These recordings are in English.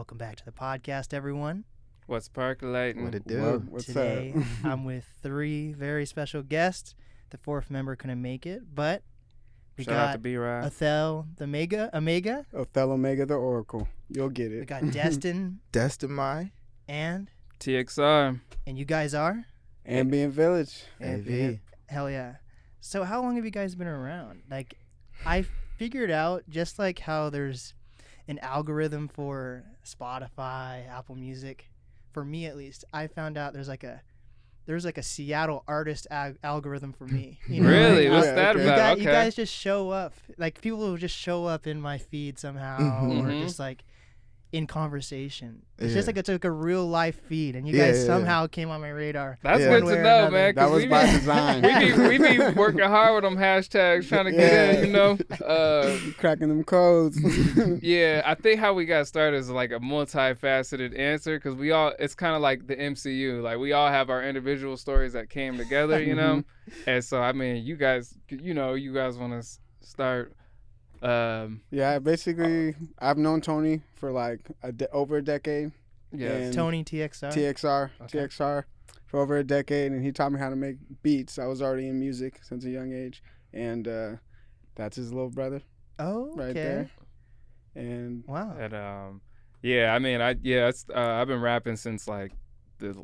Welcome back to the podcast, everyone. What's percolating? What it do? What's Today, up? I'm with three very special guests. The fourth member couldn't make it, but we Shout out to got B-Rye. Othelle Omega, Othelle Omega The Oracle. You'll get we it. got Destin, Destin Mai. and TXR. you guys are? Ambient Village. AV. Hell yeah. So how long have you guys been around? Like, I figured out just like how there's an algorithm for Spotify, Apple Music. For me, at least, I found out there's like a Seattle artist algorithm for me. You know, Really? like, What's Yeah, that okay. about? you guys just show up. Like, people will just show up in my feed somehow, or Mhm. just like in conversation. It's Yeah. just like it's like a real life feed, and you Yeah, guys yeah, somehow came on my radar. That's Yeah. good one way to or know, another. man. 'cause That was we by be- design. we be working hard with them hashtags trying to get Yeah. in, you know. Cracking them codes. Yeah, I think how we got started is like a multifaceted answer because it's kind of like the MCU. Like we all have our individual stories that came together, you know. And so, I mean, you guys want to start. Yeah, basically, I've known Tony for like over a decade. Yeah. And Tony TXR. TXR for over a decade, and he taught me how to make beats. I was already in music since a young age, and that's his little brother Oh, okay. right there. And Wow. And yeah, I mean, I've been rapping since like the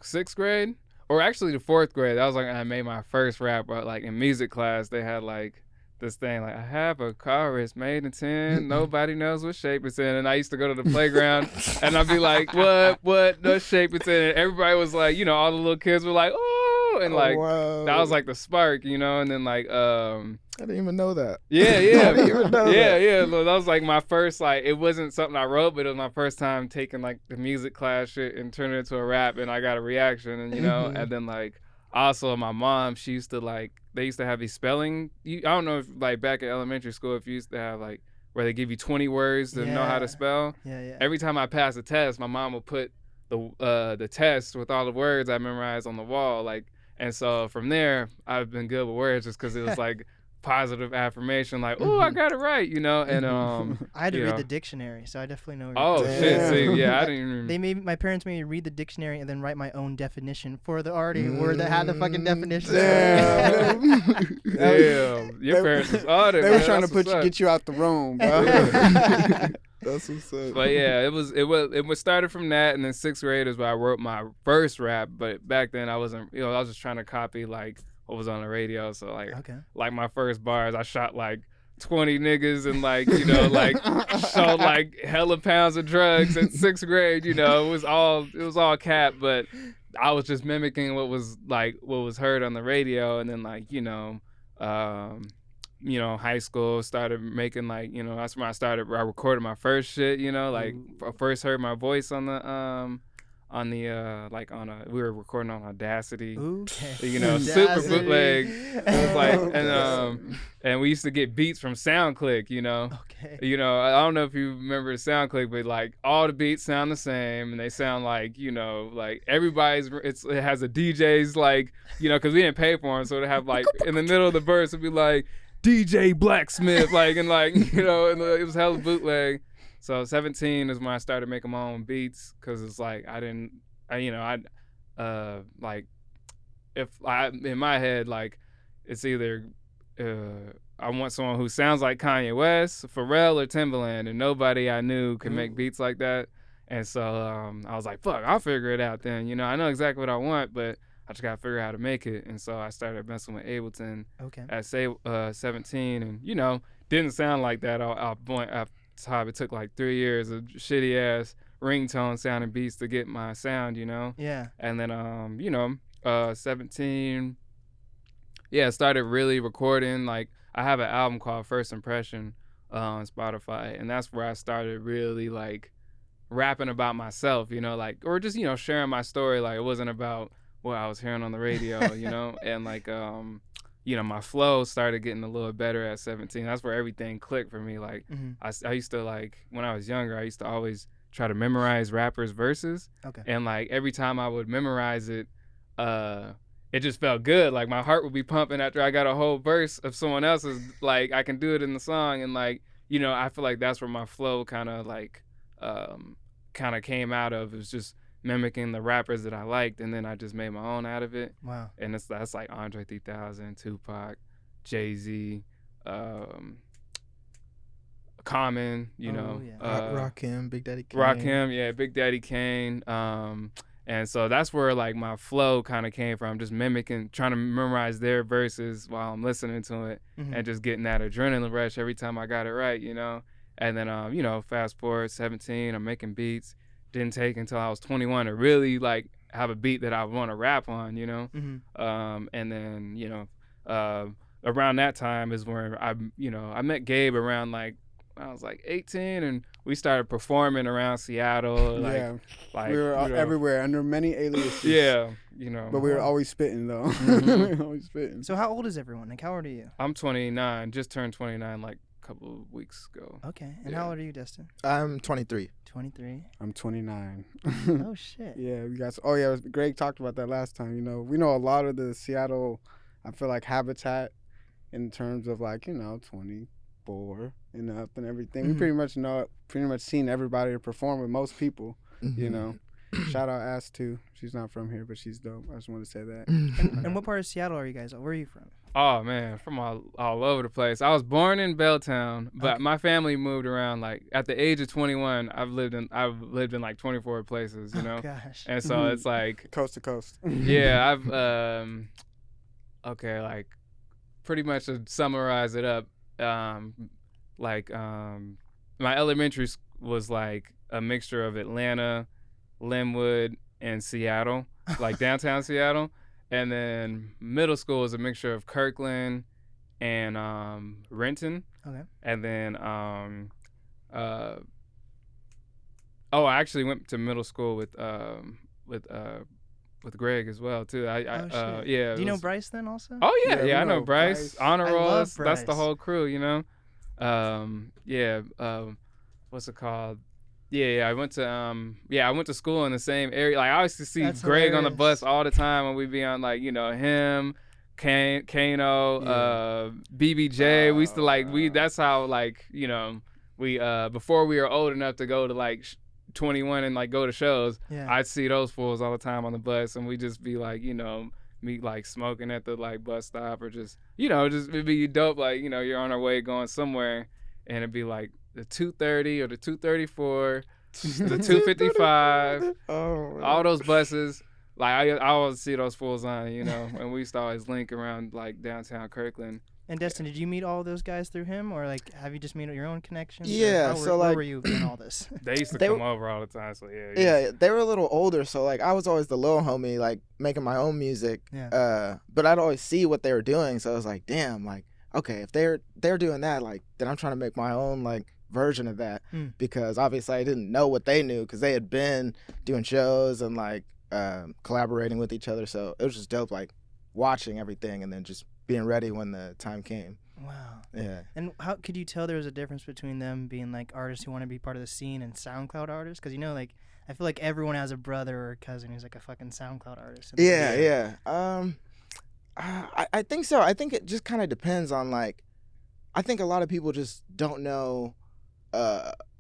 6th grade, or actually the 4th grade. That was like I made my first rap. But like in music class, they had like this thing like I have a car, it's made in tin, nobody knows what shape it's in. And I used to go to the playground and I'd be like, what shape it's in? And everybody was like, you know, all the little kids were like, oh, and like wow. that was like the spark, you know. And then like I didn't even know that. yeah, I didn't even know that. yeah. That was like my first, like, it wasn't something I wrote, but it was my first time taking like the music class shit and turning it into a rap, and I got a reaction, and you know, and then like also my mom, she used to like, they used to have these spelling. I don't know if like back in elementary school, if you used to have like where they give you 20 words to know how to Yeah. spell. Yeah. Every time I passed a test, my mom would put the test with all the words I memorized on the wall, like, and so from there I've been good with words just because it was like positive affirmation, like, oh, I got it right, you know. And I had to you read know. the dictionary, so I definitely know. Oh Damn. shit! See, yeah, I didn't They even. my parents made me read the dictionary and then write my own definition for the already word that had the fucking definition. Damn. Damn, your parents was on it. They were man. trying That's to what's up. get you out the room, bro. That's what's up. But yeah, it was started from that, and then 6th grade is where I wrote my first rap. But back then I wasn't, you know, I was just trying to copy like what was on the radio. So like, Okay. like my first bars, I shot like 20 niggas and like, you know, like sold like hella pounds of drugs in 6th grade. You know, it was all cap, but I was just mimicking what was heard on the radio, and then like, you know, high school started making like, you know, that's when I recorded my first shit, you know, like I first heard my voice on the we were recording on Audacity. Okay. You know, super Audacity. bootleg. It was like, and we used to get beats from SoundClick, you know. Okay. You know, I don't know if you remember SoundClick, but like all the beats sound the same, and they sound like, you know, like it has a DJ's like, you know, because we didn't pay for them, so they have like in the middle of the verse it'd be like DJ Blacksmith, like, and like, you know, and it was hella bootleg. So 17 is when I started making my own beats, because it's like in my head, like, it's either I want someone who sounds like Kanye West, Pharrell, or Timbaland, and nobody I knew could make beats like that. And so I was like, fuck, I'll figure it out then. You know, I know exactly what I want, but I just got to figure out how to make it. And so I started messing with Ableton Okay. at 17, and, you know, didn't sound like that. It took like 3 years of shitty ass ringtone sounding beats to get my sound, you know. Yeah. And then 17, started really recording. Like, I have an album called First Impression on Spotify, and that's where I started really like rapping about myself, you know, like, or just, you know, sharing my story. Like, it wasn't about what I was hearing on the radio, you know. And like you know, my flow started getting a little better at 17. That's where everything clicked for me. Like, I used to, like, when I was younger, I used to always try to memorize rappers' verses. Okay. And, like, every time I would memorize it, it just felt good. Like, my heart would be pumping after I got a whole verse of someone else's. Like, I can do it in the song. And, like, you know, I feel like that's where my flow kind of, like, kind of came out of. It was just mimicking the rappers that I liked, and then I just made my own out of it. Wow. And that's like Andre 3000, Tupac, Jay-Z, Common, you know. Yeah. Rakim, Big Daddy Kane. Rakim, yeah, Big Daddy Kane. And so that's where like my flow kind of came from, just mimicking, trying to memorize their verses while I'm listening to it, and just getting that adrenaline rush every time I got it right, you know. And then, you know, fast forward 17, I'm making beats. Didn't take until I was 21 to really like have a beat that I want to rap on, you know. And then, you know, around that time is where I met Gabe around like, I was like 18, and we started performing around Seattle. Like we were everywhere under many aliases. Yeah, you know. But we were always spitting though. We were always spitting. So how old is everyone? Like, how old are you? I'm 29. Just turned 29 like a couple of weeks ago. Okay. And how old are you, Destin? I'm 23. 23. I'm 29. Oh shit. Yeah, we got. Oh yeah, Greg talked about that last time. You know, we know a lot of the Seattle, I feel like, habitat in terms of like, you know, 24 and up and everything. We pretty much seen everybody perform with most people. You know. Shout out Ass too. She's not from here, but she's dope. I just want to say that. And what part of Seattle are you guys? Where are you from? Oh man, from all over the place. I was born in Belltown, but my family moved around. Like at the age of 21, I've lived in like 24 places, you know. Oh gosh. And so it's like coast to coast. Yeah, I've okay, like pretty much to summarize it up, my elementary was like a mixture of Atlanta, Linwood, and Seattle, like downtown Seattle. And then middle school is a mixture of Kirkland and Renton. Okay. And then I actually went to middle school with Greg as well too. Yeah. Do you know Bryce then also? Oh yeah, I know Bryce. Honor rolls. That's the Bryce. whole crew, you know. What's it called? Yeah, I went to school in the same area. Like I used to see That's Greg on the hilarious. bus all the time when we'd be on, like, you know, him, Kano, BBJ. We used to that's how, like, you know, we before we were old enough to go to like 21 and like go to shows. Yeah. I'd see those fools all the time on the bus, and we just be like, you know, meet like smoking at the like bus stop, or just, you know, just it'd be dope, like, you know, you're on our way going somewhere, and it'd be like the 230 or the 234, the 255, all those buses. Like I always see those fools on, you know, and we used to always link around like downtown Kirkland. And Destin, did you meet all those guys through him, or like have you just made your own connections? Yeah, where were you in all this? They used to come over all the time, so yeah. Yeah, they were a little older, so like I was always the little homie, like making my own music. Yeah. But I'd always see what they were doing, so I was like, damn, like, okay, if they're doing that, like, then I'm trying to make my own like version of that, because obviously I didn't know what they knew, because they had been doing shows and like collaborating with each other, so it was just dope, like watching everything and then just being ready when the time came. Wow. Yeah. And how could you tell there was a difference between them being like artists who want to be part of the scene and SoundCloud artists? Because, you know, like I feel like everyone has a brother or a cousin who's like a fucking SoundCloud artist. Yeah. I think so. I think it just kind of depends on, like, I think a lot of people just don't know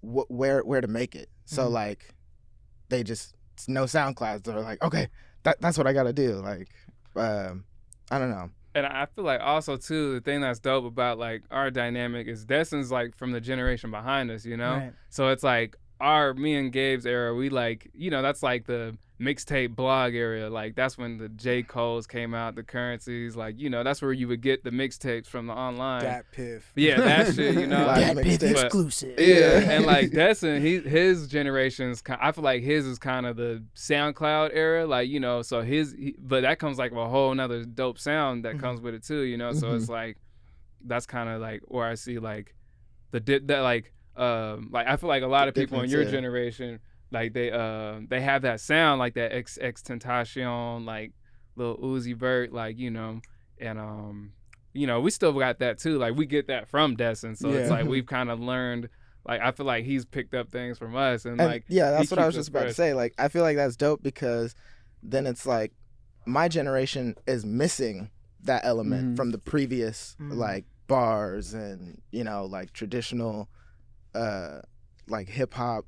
where to make it. So like they just know SoundCloud. They're like, okay, that's what I got to do. Like, I don't know. And I feel like also too, the thing that's dope about like our dynamic is Destin's like from the generation behind us, you know? Right. So it's like me and Gabe's era, we like, you know, that's like the mixtape blog area. Like that's when the J. Cole's came out, the Currencies, like, you know, that's where you would get the mixtapes from the online. Dat Piff. Yeah, that shit, you know. That Like, big but- exclusive. Yeah, and like Destin, his generation's, I feel like his is kind of the SoundCloud era, like, you know, so but that comes like with a whole nother dope sound that comes with it too, you know. So it's like that's kind of like where I see like I feel like a lot of people in your generation, like they have that sound, like that Tentacion, like Lil Uzi Vert, like, you know, and you know, we still got that too, like we get that from Destin, so it's like we've kind of learned, like I feel like he's picked up things from us, and like yeah, that's he what I was keeps just us about to fresh. say. Like, I feel like that's dope, because then it's like my generation is missing that element from the previous like bars and, you know, like traditional like hip hop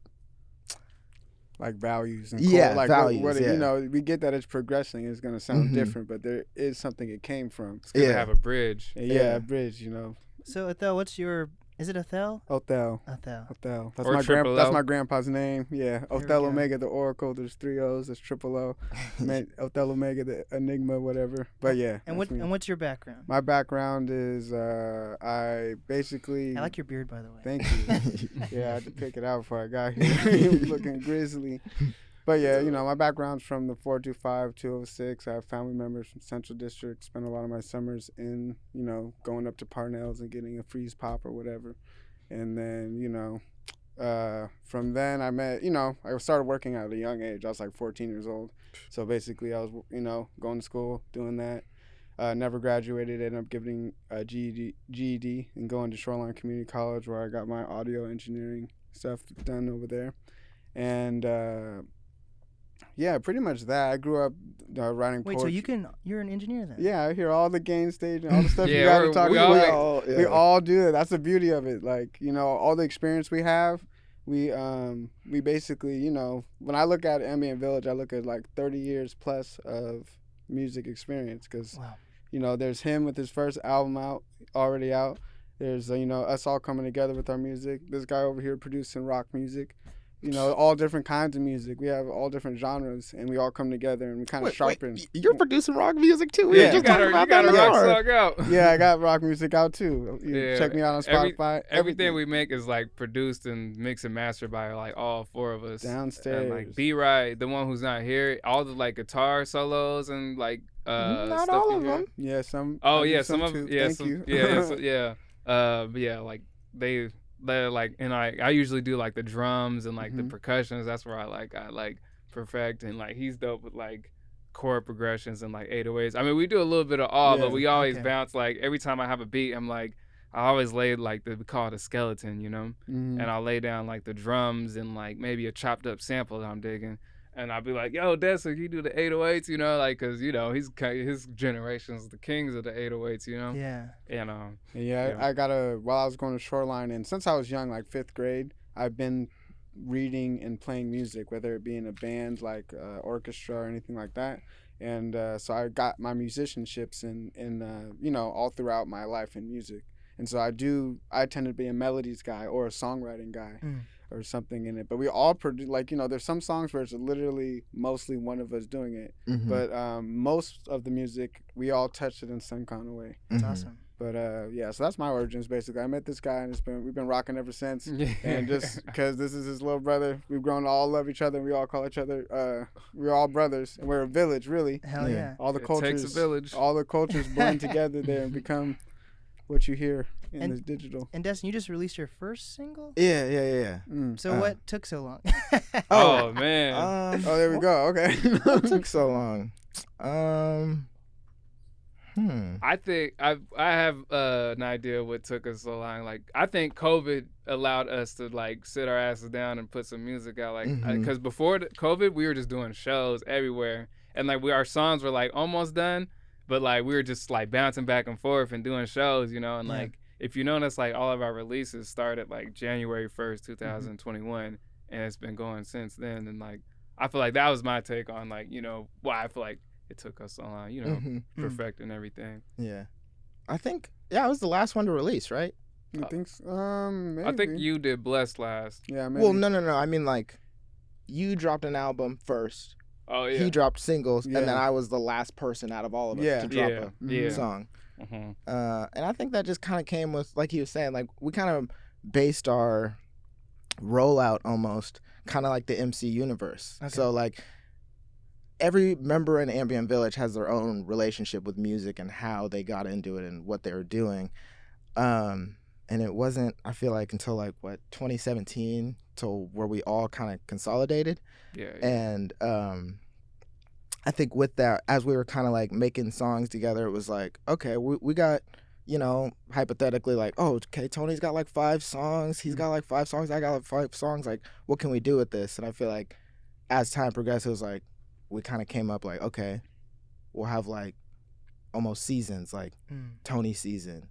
like values and Yeah, like values, what yeah. you know, we get that it's progressing. It's gonna sound Mhm. different, but there is something it came from. It's good to Yeah. have a bridge. And Yeah. a bridge, you know. So Othelle, what's your? Is it Othelle? Othelle. Othelle. That's Or my triple that's O. my grandpa's name. Yeah, we Othelle go. Omega the Oracle. There's 3 O's. There's triple O. Othelle Omega the Enigma, whatever. But yeah. And that's me. what's your background? My background is I basically. I like your beard, by the way. Thank you. Yeah, I had to pick it out before I got here. He was looking grizzly. But yeah, you know, my background's from the 425, 206. I have family members from Central District. Spent a lot of my summers in, you know, going up to Parnell's and getting a freeze pop or whatever. And then, you know, from then I met, you know, I started working at a young age. I was like 14 years old. So basically I was, you know, going to school, doing that. Never graduated, ended up getting a GED and going to Shoreline Community College where I got my audio engineering stuff done over there. And yeah, pretty much that. I grew up writing Wait, poetry. so you're an engineer then? Yeah, I hear all the gain stage and all the stuff you Yeah, guys we're- are talking we all- about. yeah. We all do it. That's the beauty of it. Like, you know, all the experience we have, we basically, you know, when I look at Ambient Village, I look at like 30 years plus of music experience because, Wow. you know, there's him with his first album already out. There's, you know, us all coming together with our music. This guy over here producing rock music. You know, all different kinds of music. We have all different genres, and we all come together and we kind of sharpen. You're producing rock music too? We Yeah, were you just got talking a about that in the rock yard. song out. Yeah, I got rock music out too. You Yeah, check me out on every- Spotify. Everything we make is like produced and mixed and mastered by like all 4 of us. Downstairs. And like B-Rye, the one who's not here, all the like guitar solos and like Not stuff all you of hear. them. Yeah, some. Oh I do yeah, some of too. yeah, Thank some, you. yeah, but yeah, like they're like, and I usually do like the drums and like the percussions. That's where I like perfect, and like he's dope with like chord progressions and like 808s. I mean, we do a little bit of all, Yeah, but we always okay. bounce. Like every time I have a beat, I'm like, I always lay like we call it a skeleton, you know, Mhm. and I'll lay down like the drums and like maybe a chopped up sample that I'm digging. And I'll be like, yo, Destin, can you do the 808s, you know, like, cause you know his generation's the kings of the 808s, you know. Yeah. And Yeah, Yeah. I got while I was going to Shoreline, and since I was young, like 5th grade, I've been reading and playing music, whether it be in a band like orchestra or anything like that. And so I got my musicianships in you know, all throughout my life in music. And so I tend to be a melodies guy or a songwriting guy. Or something in it, but we all produce, like, you know, there's some songs where it's literally mostly one of us doing it, Mhm. but most of the music we all touched it in some kind of way. That's Mhm. awesome. But yeah, so that's my origins basically. I met this guy and we've been rocking ever since. And just because this is his little brother, we've grown to all love each other. And we all call each other. We're all brothers, and we're a village, really. Hell Yeah. yeah. All the It cultures, takes a village. all the cultures blend together there and become what you hear in And- this digital. And Destin, you just released your first single? Yeah. Mm. So what took so long? Oh man. Oh, there we go. Okay. What took so long? I think I have an idea what took us so long. Like I think COVID allowed us to like sit our asses down and put some music out. Like Mhm. because before COVID, we were just doing shows everywhere, and like our songs were like almost done, but like we were just like bouncing back and forth and doing shows, you know. And Yeah. like if you notice, like all of our releases started like January 1st, 2021, and it's been going since then. And like I feel like that was my take on like, you know, why I feel like it took us so long, you know, Mhm. perfecting everything. Yeah. I think I was the last one to release, right? You think so? Maybe. I think you did Blessed last. Yeah, maybe. Well, no. I mean, like, you dropped an album first. Oh yeah. He dropped singles, and then Yeah. I was the last person out of all of us Yeah. to drop Yeah. a Yeah. song. Mhm. And I think that just kind of came with, like he was saying, like we kind of based our rollout almost kind of like the MC universe. Okay. So like every member in Ambient Village has their own relationship with music and how they got into it and what they were doing. And it wasn't, I feel like, until like 2017 till where we all kind of consolidated. Yeah. And I think with that, as we were kind of like making songs together, it was like, okay, we got, you know, hypothetically like, oh, okay, Tony's got like 5 songs. He's got like 5 songs. I got like 5 songs. Like, what can we do with this? And I feel like as time progressed, it was like, we kind of came up like, okay, we'll have like almost seasons, like Tony season,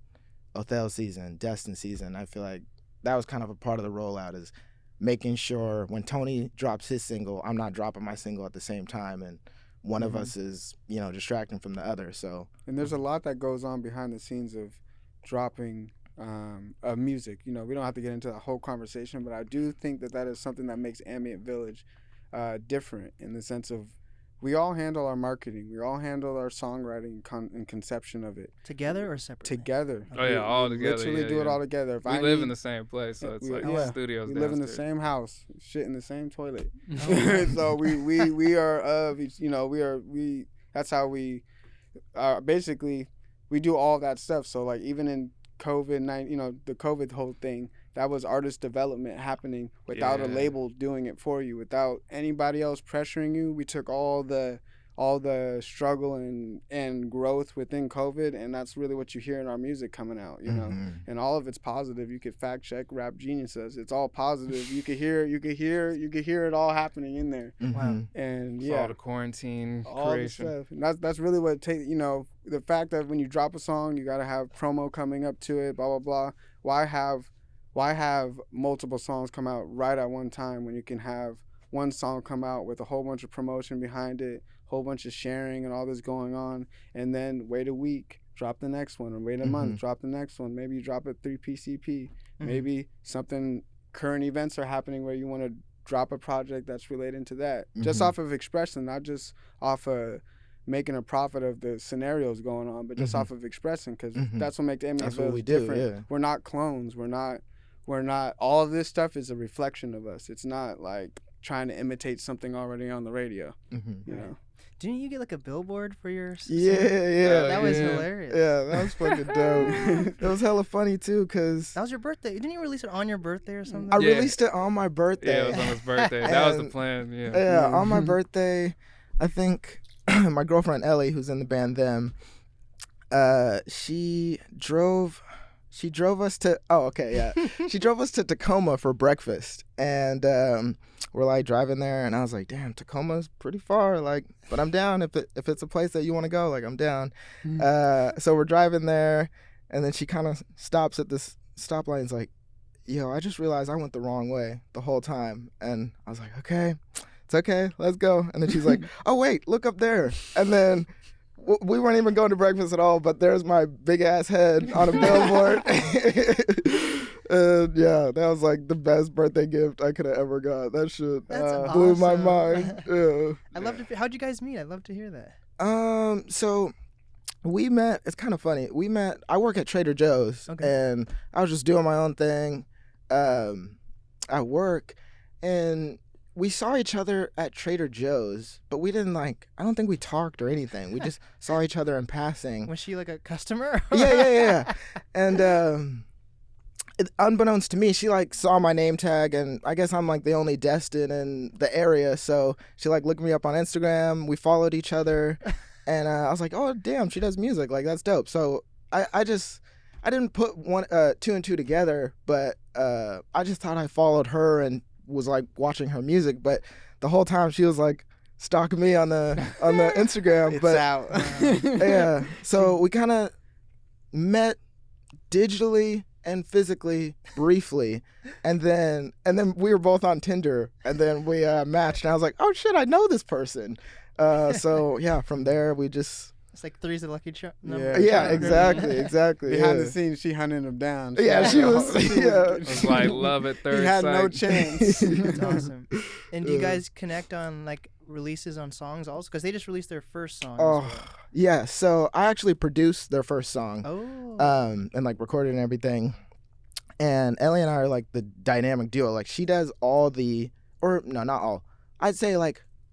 Othelle season, Destin season. I feel like that was kind of a part of the rollout is making sure when Tony drops his single, I'm not dropping my single at the same time, and one of us is, distracting from the other. So, and there's a lot that goes on behind the scenes of dropping of music. We don't have to get into the whole conversation, but I do think that is something that makes Ambient Village different in the sense of we all handle our marketing, we all handle our songwriting and conception of it. Together or separately? Together. Oh yeah, all we together. Literally do it all together. If we live in the same place, so it's like studios. We downstairs. live in the same house, shit in the same toilet. So we are of each. That's how we basically we do all that stuff. So like even in COVID-19, the COVID whole thing, that was artist development happening without a label doing it for you, without anybody else pressuring you. We took all the struggle and growth within COVID, and that's really what you hear in our music coming out, and all of it's positive. You could fact check Rap Geniuses. It's all positive. You could hear it all happening in there. Wow. And all the quarantine all creation. the stuff. And that's really what it takes. The fact that when you drop a song, you got to have promo coming up to it, blah, blah, blah. Why have multiple songs come out right at one time when you can have one song come out with a whole bunch of promotion behind it, whole bunch of sharing and all this going on, and then wait a week, drop the next one, or wait a month, drop the next one. Maybe you drop a 3 PCP. Maybe current events are happening where you want to drop a project that's related to that. Just off of expression, not just off of making a profit of the scenarios going on, but just off of expressing, because that's what makes Ambient Village different. Yeah. We're not clones. We're not. All of this stuff is a reflection of us. It's not like trying to imitate something already on the radio. Didn't you get like a billboard for your? Yeah. That was hilarious. Yeah, that was fucking dope. It was hella funny too, cause that was your birthday. Didn't you release it on your birthday or something? I released it on my birthday. Yeah, it was on his birthday. That was the plan. Yeah. Yeah, on my birthday, I think my girlfriend Ellie, who's in the band Them, she drove us to she drove us to Tacoma for breakfast, and we're like driving there, and I was like, damn, Tacoma's pretty far, like, but I'm down if it's a place that you want to go, like, I'm down. So we're driving there, and then she kind of stops at this stoplight and's like, yo, I just realized I went the wrong way the whole time. And I was like, okay, it's okay, let's go. And then she's like, oh wait, look up there. And then we weren't even going to breakfast at all, but there's my big ass head on a billboard. And yeah, that was like the best birthday gift I could have ever got. That shit blew my mind. Yeah. I'd love to. How'd you guys meet? I'd love to hear that. So we met. It's kind of funny. We met. I work at Trader Joe's, and I was just doing my own thing at work, and we saw each other at Trader Joe's, but we didn't I don't think we talked or anything. We just saw each other in passing. Was she like a customer? Yeah. And unbeknownst to me, she saw my name tag, and I guess I'm the only Destin in the area, so she looked me up on Instagram. We followed each other, and I was like, oh damn, she does music, that's dope. So I didn't put two and two together, but I just thought I followed her and was watching her music, but the whole time she was stalking me on the Instagram. It's but out. Yeah, so we kind of met digitally and physically briefly, and then we were both on Tinder, and then we matched, and I was like, oh shit, I know this person. So yeah, from there we just. It's like three's a lucky number. Yeah, exactly. Behind the scenes, she hunting him down. Yeah, she was. Yeah. It was love at third sight. He had no chance. That's awesome. And do you guys connect on releases on songs also? Because they just released their first song. Oh, yeah. So I actually produced their first song. Oh. And recorded and everything. And Ellie and I are the dynamic duo. She does all not all. I'd say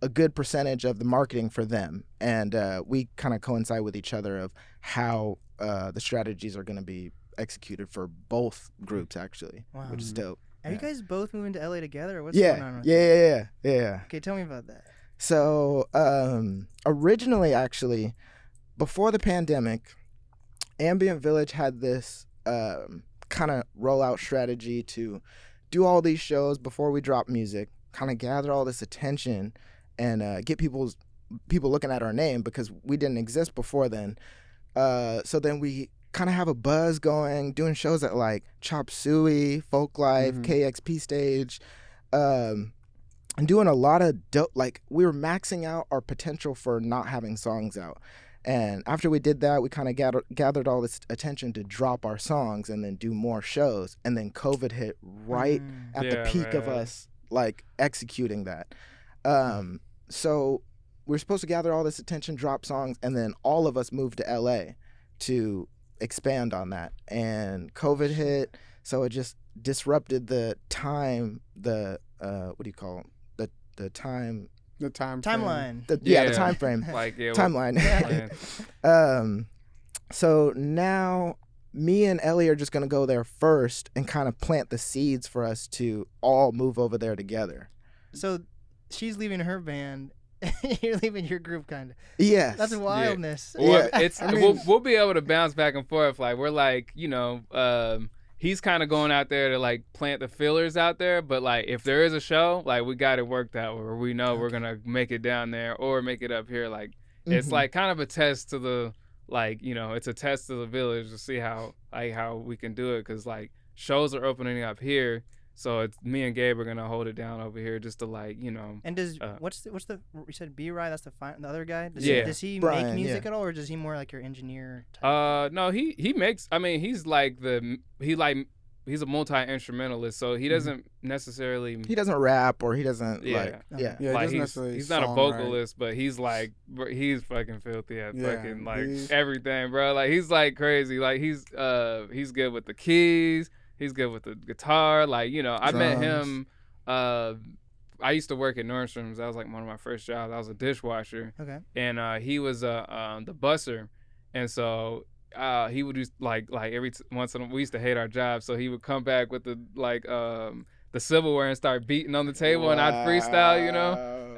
a good percentage of the marketing for them, and we kind of coincide with each other of how the strategies are going to be executed for both groups, actually. Wow. Which is dope. Are you guys both moving to LA together, or what's going on with that? Yeah. Okay, tell me about that. So originally, actually, before the pandemic, Ambient Village had this kind of rollout strategy to do all these shows before we drop music, kind of gather all this attention, and get people looking at our name, because we didn't exist before then. So then we kind of have a buzz going, doing shows at Chop Suey, Folk Life, KXP Stage, and doing a lot of dope. Like we were maxing out our potential for not having songs out. And after we did that, we kind of gathered all this attention to drop our songs and then do more shows. And then COVID hit right at the peak of us like executing that. So we were supposed to gather all this attention, drop songs, and then all of us moved to LA to expand on that. And COVID hit, so it just disrupted the time, what do you call it? The time. The time timeline. The time frame. Timeline. So now me and Ellie are just going to go there first and kind of plant the seeds for us to all move over there together. So she's leaving her band. You're leaving your group, kind of. Yes. That's wildness. Yeah. Well, it's we'll be able to bounce back and forth. Like we're like, he's kind of going out there to like plant the fillers out there, but like if there is a show, like we got it worked out where we know we're gonna make it down there or make it up here. Like it's like kind of a test to the it's a test to the village to see how we can do it, because like shows are opening up here. So it's me and Gabe are gonna hold it down over here just to And does what's the you said B-Rye? That's the other guy. Does he Brian, make music at all, or is he more like your engineer type? No, he makes. I mean, he's a multi-instrumentalist, so he doesn't necessarily. He doesn't rap or he doesn't he like doesn't he's not a vocalist, but he's fucking filthy at fucking everything, bro. Like he's like crazy. Like he's good with the keys. He's good with the guitar. Like, I met him. I used to work at Nordstrom's. That was like one of my first jobs. I was a dishwasher. Okay. And he was the busser. And so he would just like every once in a while, we used to hate our jobs. So he would come back with the silverware and start beating on the table, and I'd freestyle,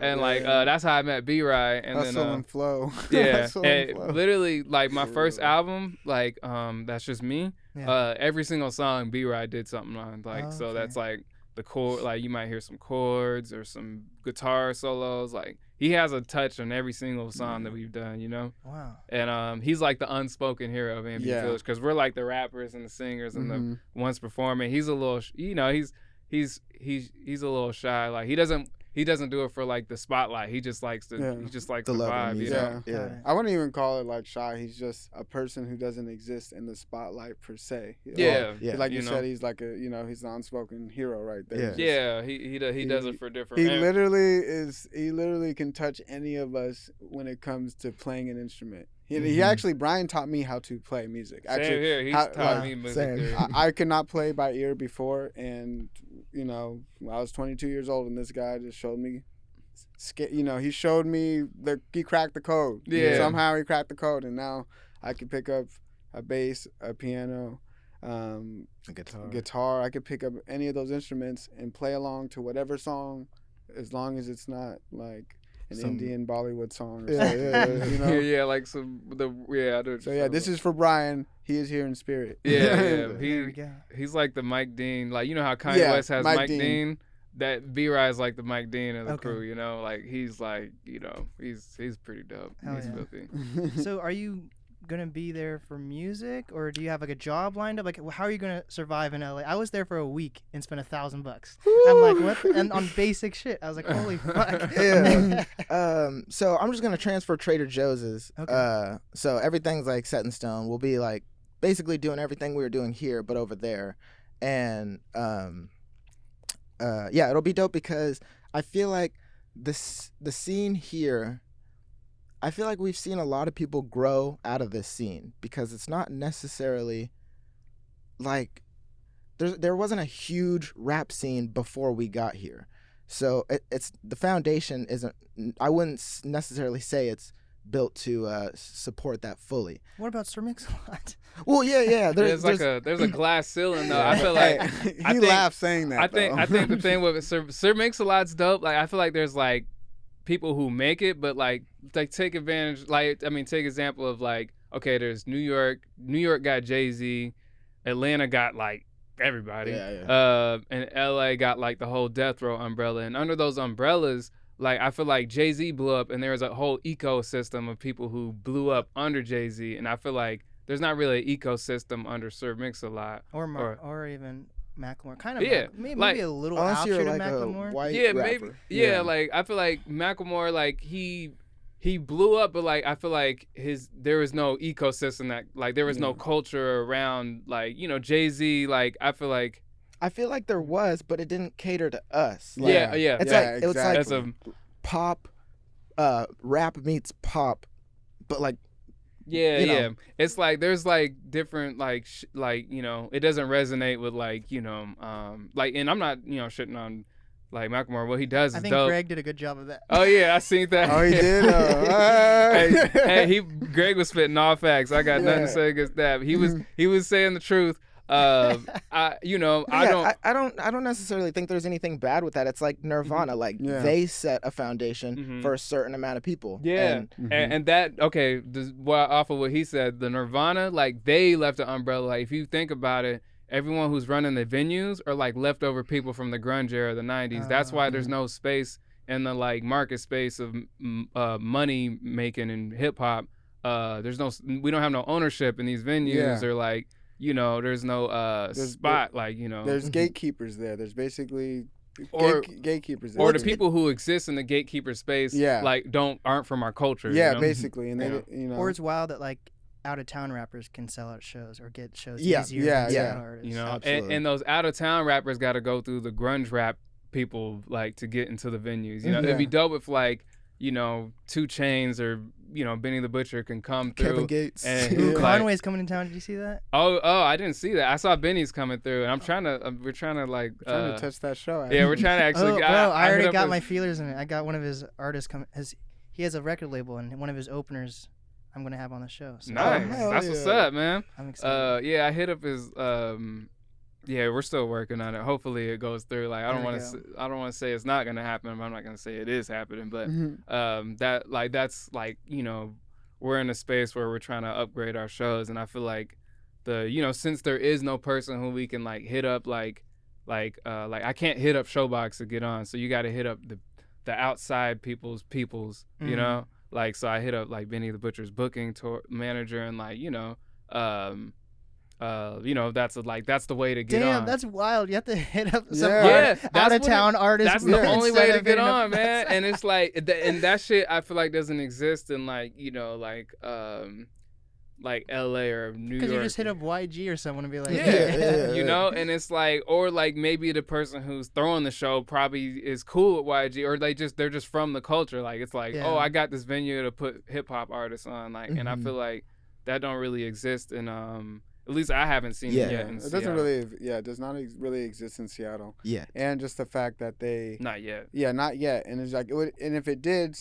and that's how I met B-Rye. And Hustle and flow. Yeah, and literally like my first album, that's just me. Yeah. Every single song B-Rye did something on, so that's like the chord. Like you might hear some chords or some guitar solos. Like he has a touch on every single song that we've done. Wow. And he's like the unspoken hero of Ambient Village, because we're like the rappers and the singers and the ones performing. He's a little, he's a little shy. Like he doesn't do it for like the spotlight. He just likes the vibe. Yeah. I wouldn't even call it like shy. He's just a person who doesn't exist in the spotlight per se. Like you said, he's like he's the unspoken hero right there. Yeah. He does it for different. He literally can touch any of us when it comes to playing an instrument. He actually, Brian taught me how to play music. Actually, same here. He's taught me music. I could not play by ear before, and I was 22 years old, and this guy just showed me. He showed me he cracked the code. Yeah. Somehow he cracked the code, and now I can pick up a bass, a piano, a guitar. I could pick up any of those instruments and play along to whatever song, as long as it's not like an Indian Bollywood song. Or like So this is for Brian. He is here in spirit. He's like the Mike Dean. Like how Kanye West has Mike Dean. That B-Rye is like the Mike Dean of the crew. Like he's like he's pretty dope. He's filthy. So are you gonna be there for music, or do you have like a job lined up? Like how are you gonna survive in LA? I was there for a week and spent $1,000. I'm like, what? And on basic shit, I was like, holy fuck. So I'm just gonna transfer Trader Joe's. So everything's like set in stone. We'll be like basically doing everything we were doing here, but over there. And it'll be dope because I feel like the scene here, I feel like we've seen a lot of people grow out of this scene, because it's not necessarily like there wasn't a huge rap scene before we got here. So it's the foundation isn't, I wouldn't necessarily say it's built to support that fully. What about Sir Mix-a-Lot? Well, yeah. There's a glass ceiling though. I feel like he laughs saying that. I think the thing with Sir Mix-a-Lot's dope. Like I feel like there's like people who make it, but like take advantage. Take example of like, okay, there's New York. New York got Jay-Z. Atlanta got like everybody. And LA got like the whole Death Row umbrella. And under those umbrellas, like I feel like Jay-Z blew up, and there was a whole ecosystem of people who blew up under Jay-Z. And I feel like there's not really an ecosystem under Sir Mix-a-Lot or even Macklemore, kind of. Yeah, maybe like, a little Unless you're offshoot of like a Macklemore. white yeah, rapper. maybe. Yeah, like I feel like Macklemore, like he blew up, but like I feel like there was no ecosystem that like there was no culture around like Jay-Z. Like I feel like there was, but it didn't cater to us. Like, yeah. It's Yeah, like it was like exactly. pop, rap meets pop, but like Yeah, you know. yeah. It's like there's like different like it doesn't resonate with like like, and I'm not shitting on like Macklemore. What he does I is think dope. Greg did a good job of that. Oh yeah, I seen that. Oh, he did. Greg was spitting all facts. I got nothing to say against that. He was saying the truth. I don't necessarily think there's anything bad with that. It's like Nirvana, like they set a foundation for a certain amount of people. Yeah, and that off of what he said, the Nirvana, like they left the umbrella. Like if you think about it, everyone who's running the venues are like leftover people from the grunge era of the '90s. That's why there's no space in the like market space of money making in hip hop. We don't have no ownership in these venues or like. There's no spot like There's gatekeepers there. There's basically gatekeepers there. Or the people who exist in the gatekeeper space, like aren't from our culture. Yeah, basically, and they, Or it's wild that like out of town rappers can sell out shows or get shows Yeah. easier Yeah, than yeah. Seattle artists. And those out of town rappers got to go through the grunge rap people like to get into the venues. It'd be dope if like 2 Chainz or Benny the Butcher can come through. Kevin Gates. And Ooh, like, Conway's coming to town. Did you see that? Oh, I didn't see that. I saw Benny's coming through, and we're trying to like trying to touch that show. Yeah, we're trying to actually. I already got my feelers in it. I got one of his artists come. He has a record label, and one of his openers I'm gonna have on the show. So nice. That's what's up, man. I'm excited. Yeah, I hit up his. Yeah, we're still working on it. Hopefully, it goes through. Like, I don't want to say it's not gonna happen, but I'm not gonna say it is happening. But that's like we're in a space where we're trying to upgrade our shows, and I feel like since there is no person who we can like hit up like I can't hit up Showbox to get on, so you got to hit up the outside people's like, so I hit up like Benny the Butcher's booking tour manager, and like that's the way to get on. Damn, that's wild. You have to hit up some out of town artist. That's the only way to get on, man. And it's like, and that shit I feel like doesn't exist in like like LA or New York. Because you just hit up YG or someone and be like, and it's like, or like maybe the person who's throwing the show probably is cool with YG, or they're just from the culture. Like it's like, oh, I got this venue to put hip hop artists on, like, and I feel like that don't really exist in at least I haven't seen it yet. It doesn't really, it does not really exist in Seattle. Yeah, and just the fact that they not yet. Yeah, not yet, and it's like it would, and if it did.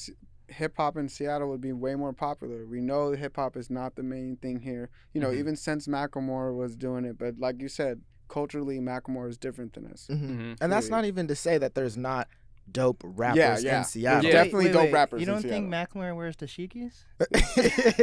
Hip hop in Seattle would be way more popular. We know hip hop is not the main thing here. Even since Macklemore was doing it, but like you said, culturally Macklemore is different than us. And that's not even to say that there's not dope rappers in Seattle. There's definitely dope rappers. You don't in think Macklemore wears dashikis?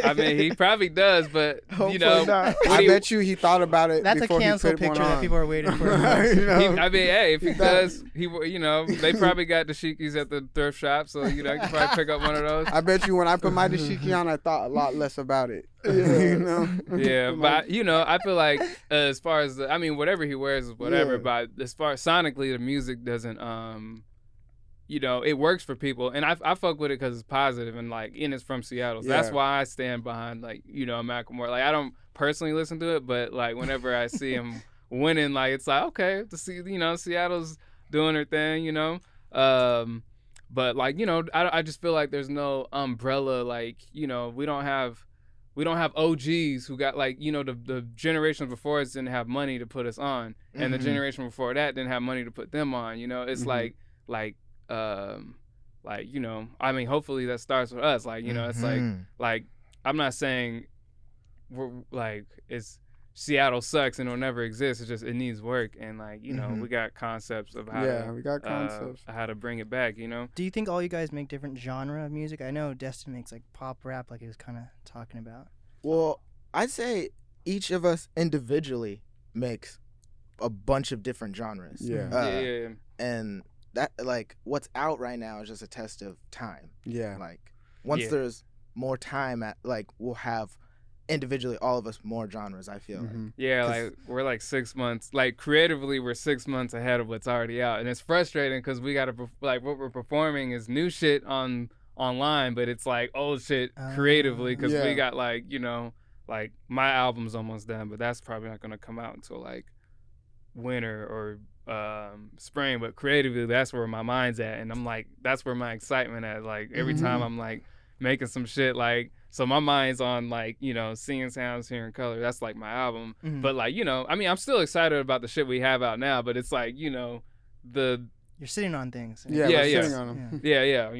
I mean, he probably does, but not. I bet you he thought about it. That's before a cancel he put picture one that on. people are waiting for. I mean, hey, if he does, they probably got dashikis at the thrift shop, so you can probably pick up one of those. I bet you when I put my dashiki on, I thought a lot less about it. Yeah, but I feel like as far as whatever he wears is whatever. But as far as sonically, the music doesn't it works for people, and I fuck with it because it's positive and it's from Seattle. So that's why I stand behind Macklemore. Like I don't personally listen to it, but like whenever I see him winning, like it's like okay to see Seattle's doing her thing, but like I just feel like there's no umbrella. Like we don't have OGs who got like the generation before us didn't have money to put us on, and the generation before that didn't have money to put them on. It's hopefully that starts with us. Like it's like I'm not saying we're like it's Seattle sucks and it'll never exist. It's just it needs work, and we got concepts of how we got concepts how to bring it back. Do you think all you guys make different genre of music? I know Destin makes like pop rap, like he was kind of talking about. Well, I'd say each of us individually makes a bunch of different genres. Yeah. And that like what's out right now is just a test of time. Yeah. Like once there's more time we'll have individually, all of us, more genres, I feel like. Yeah, 'Cause- like we're like 6 months, like creatively we're 6 months ahead of what's already out, and it's frustrating because we gotta like what we're performing is new shit online, but it's like old shit creatively because we Yeah. got like like my album's almost done, but that's probably not gonna come out until like winter or spring. But creatively, that's where my mind's at, and I'm like that's where my excitement at. Like every time I'm like making some shit, like so my mind's on like seeing sounds, hearing color. That's like my album. But like I mean I'm still excited about the shit we have out now, but it's like the You're sitting on things. Yeah, Yeah, we're yeah. sitting on them. yeah,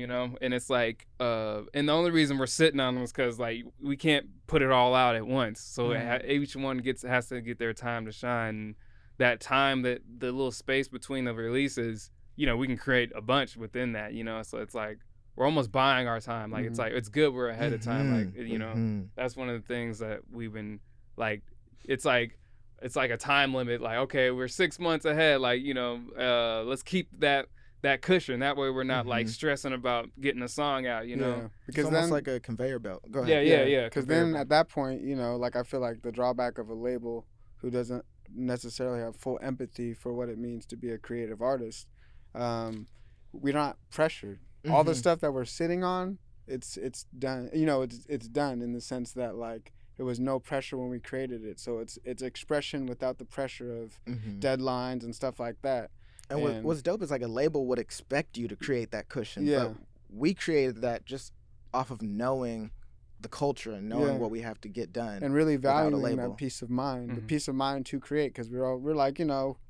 and it's like and the only reason we're sitting on them is because like we can't put it all out at once, so each one has to get their time to shine. And that time, that the little space between the releases, we can create a bunch within that, so it's like we're almost buying our time. Like it's like it's good we're ahead of time. Like that's one of the things that we've been like. It's like a time limit. Like okay, we're 6 months ahead. Like let's keep that cushion. That way we're not like stressing about getting a song out. Because because it's almost then like a conveyor belt. Go ahead. Yeah. Because then at that point, like I feel like the drawback of a label who doesn't necessarily have full empathy for what it means to be a creative artist, we're not pressured. All the stuff that we're sitting on, it's done. It's done in the sense that like there was no pressure when we created it, so it's expression without the pressure of deadlines and stuff like that. And what's dope is like a label would expect you to create that cushion, Yeah. but we created that just off of knowing the culture and knowing what we have to get done, and really without a valuing label. that peace of mind, the peace of mind to create. Because we're like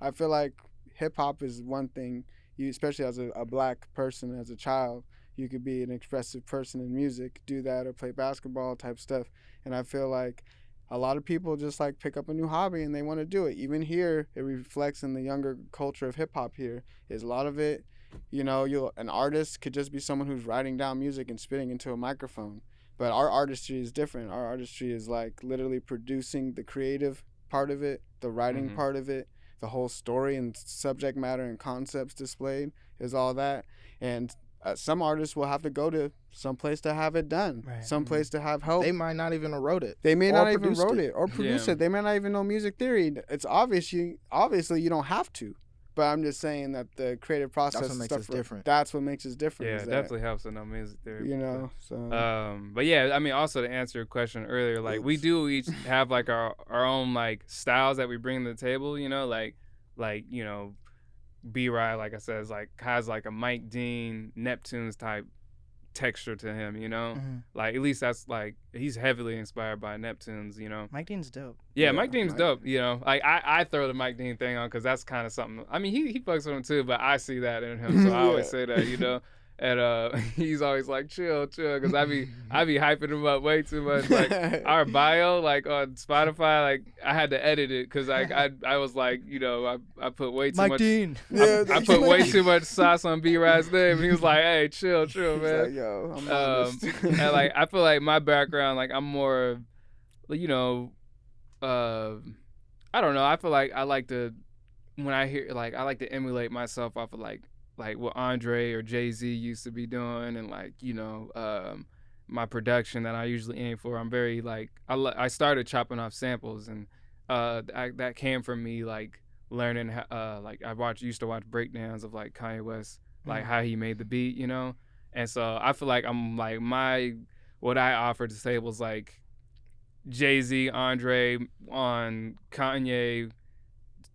I feel like hip hop is one thing. You, especially as a black person, as a child, you could be an expressive person in music, do that or play basketball type stuff. And I feel like a lot of people just like pick up a new hobby and they want to do it. Even here, it reflects in the younger culture of hip hop. Here is a lot of it. An artist could just be someone who's writing down music and spitting into a microphone. But our artistry is different. Our artistry is like literally producing the creative part of it, the writing part of it, the whole story and subject matter and concepts displayed is all that. And some artists will have to go to some place to have it done, some place to have help. They might not even have wrote it. They may or not even produced wrote it or produced it. They may not even know music theory. It's obviously you don't have to. But I'm just saying that the creative process That's what makes us different. That's what makes us different. Yeah, it definitely helps to know music theory. So. But yeah, I mean, also to answer your question earlier, like we do each have like our own like styles that we bring to the table. Like B-Rye, like I said, is like has like a Mike Dean, Neptunes type texture to him. Like at least that's like he's heavily inspired by Neptunes. Mike Dean's dope. Yeah, Mike Dean's dope. Like I throw the Mike Dean thing on because that's kind of something. I mean, he fucks with him too, but I see that in him, so I always say that. And he's always like chill, because I be hyping him up way too much. Like our bio, like on Spotify, like I had to edit it because I was like, I put way too Mike much. Dean. I put way too much sauce on B-Rye's name. He was like, hey, chill, man. Like, yo, I'm honest. And like I feel like my background, like I'm more, I don't know. I feel like I like to when I hear like I like to emulate myself off of like what Andre or Jay-Z used to be doing, and like my production that I usually aim for. I'm very like I started chopping off samples, and that came from me like learning like used to watch breakdowns of like Kanye West, like how he made the beat, and so I feel like I'm like what I offer to the table is like Jay-Z, Andre on Kanye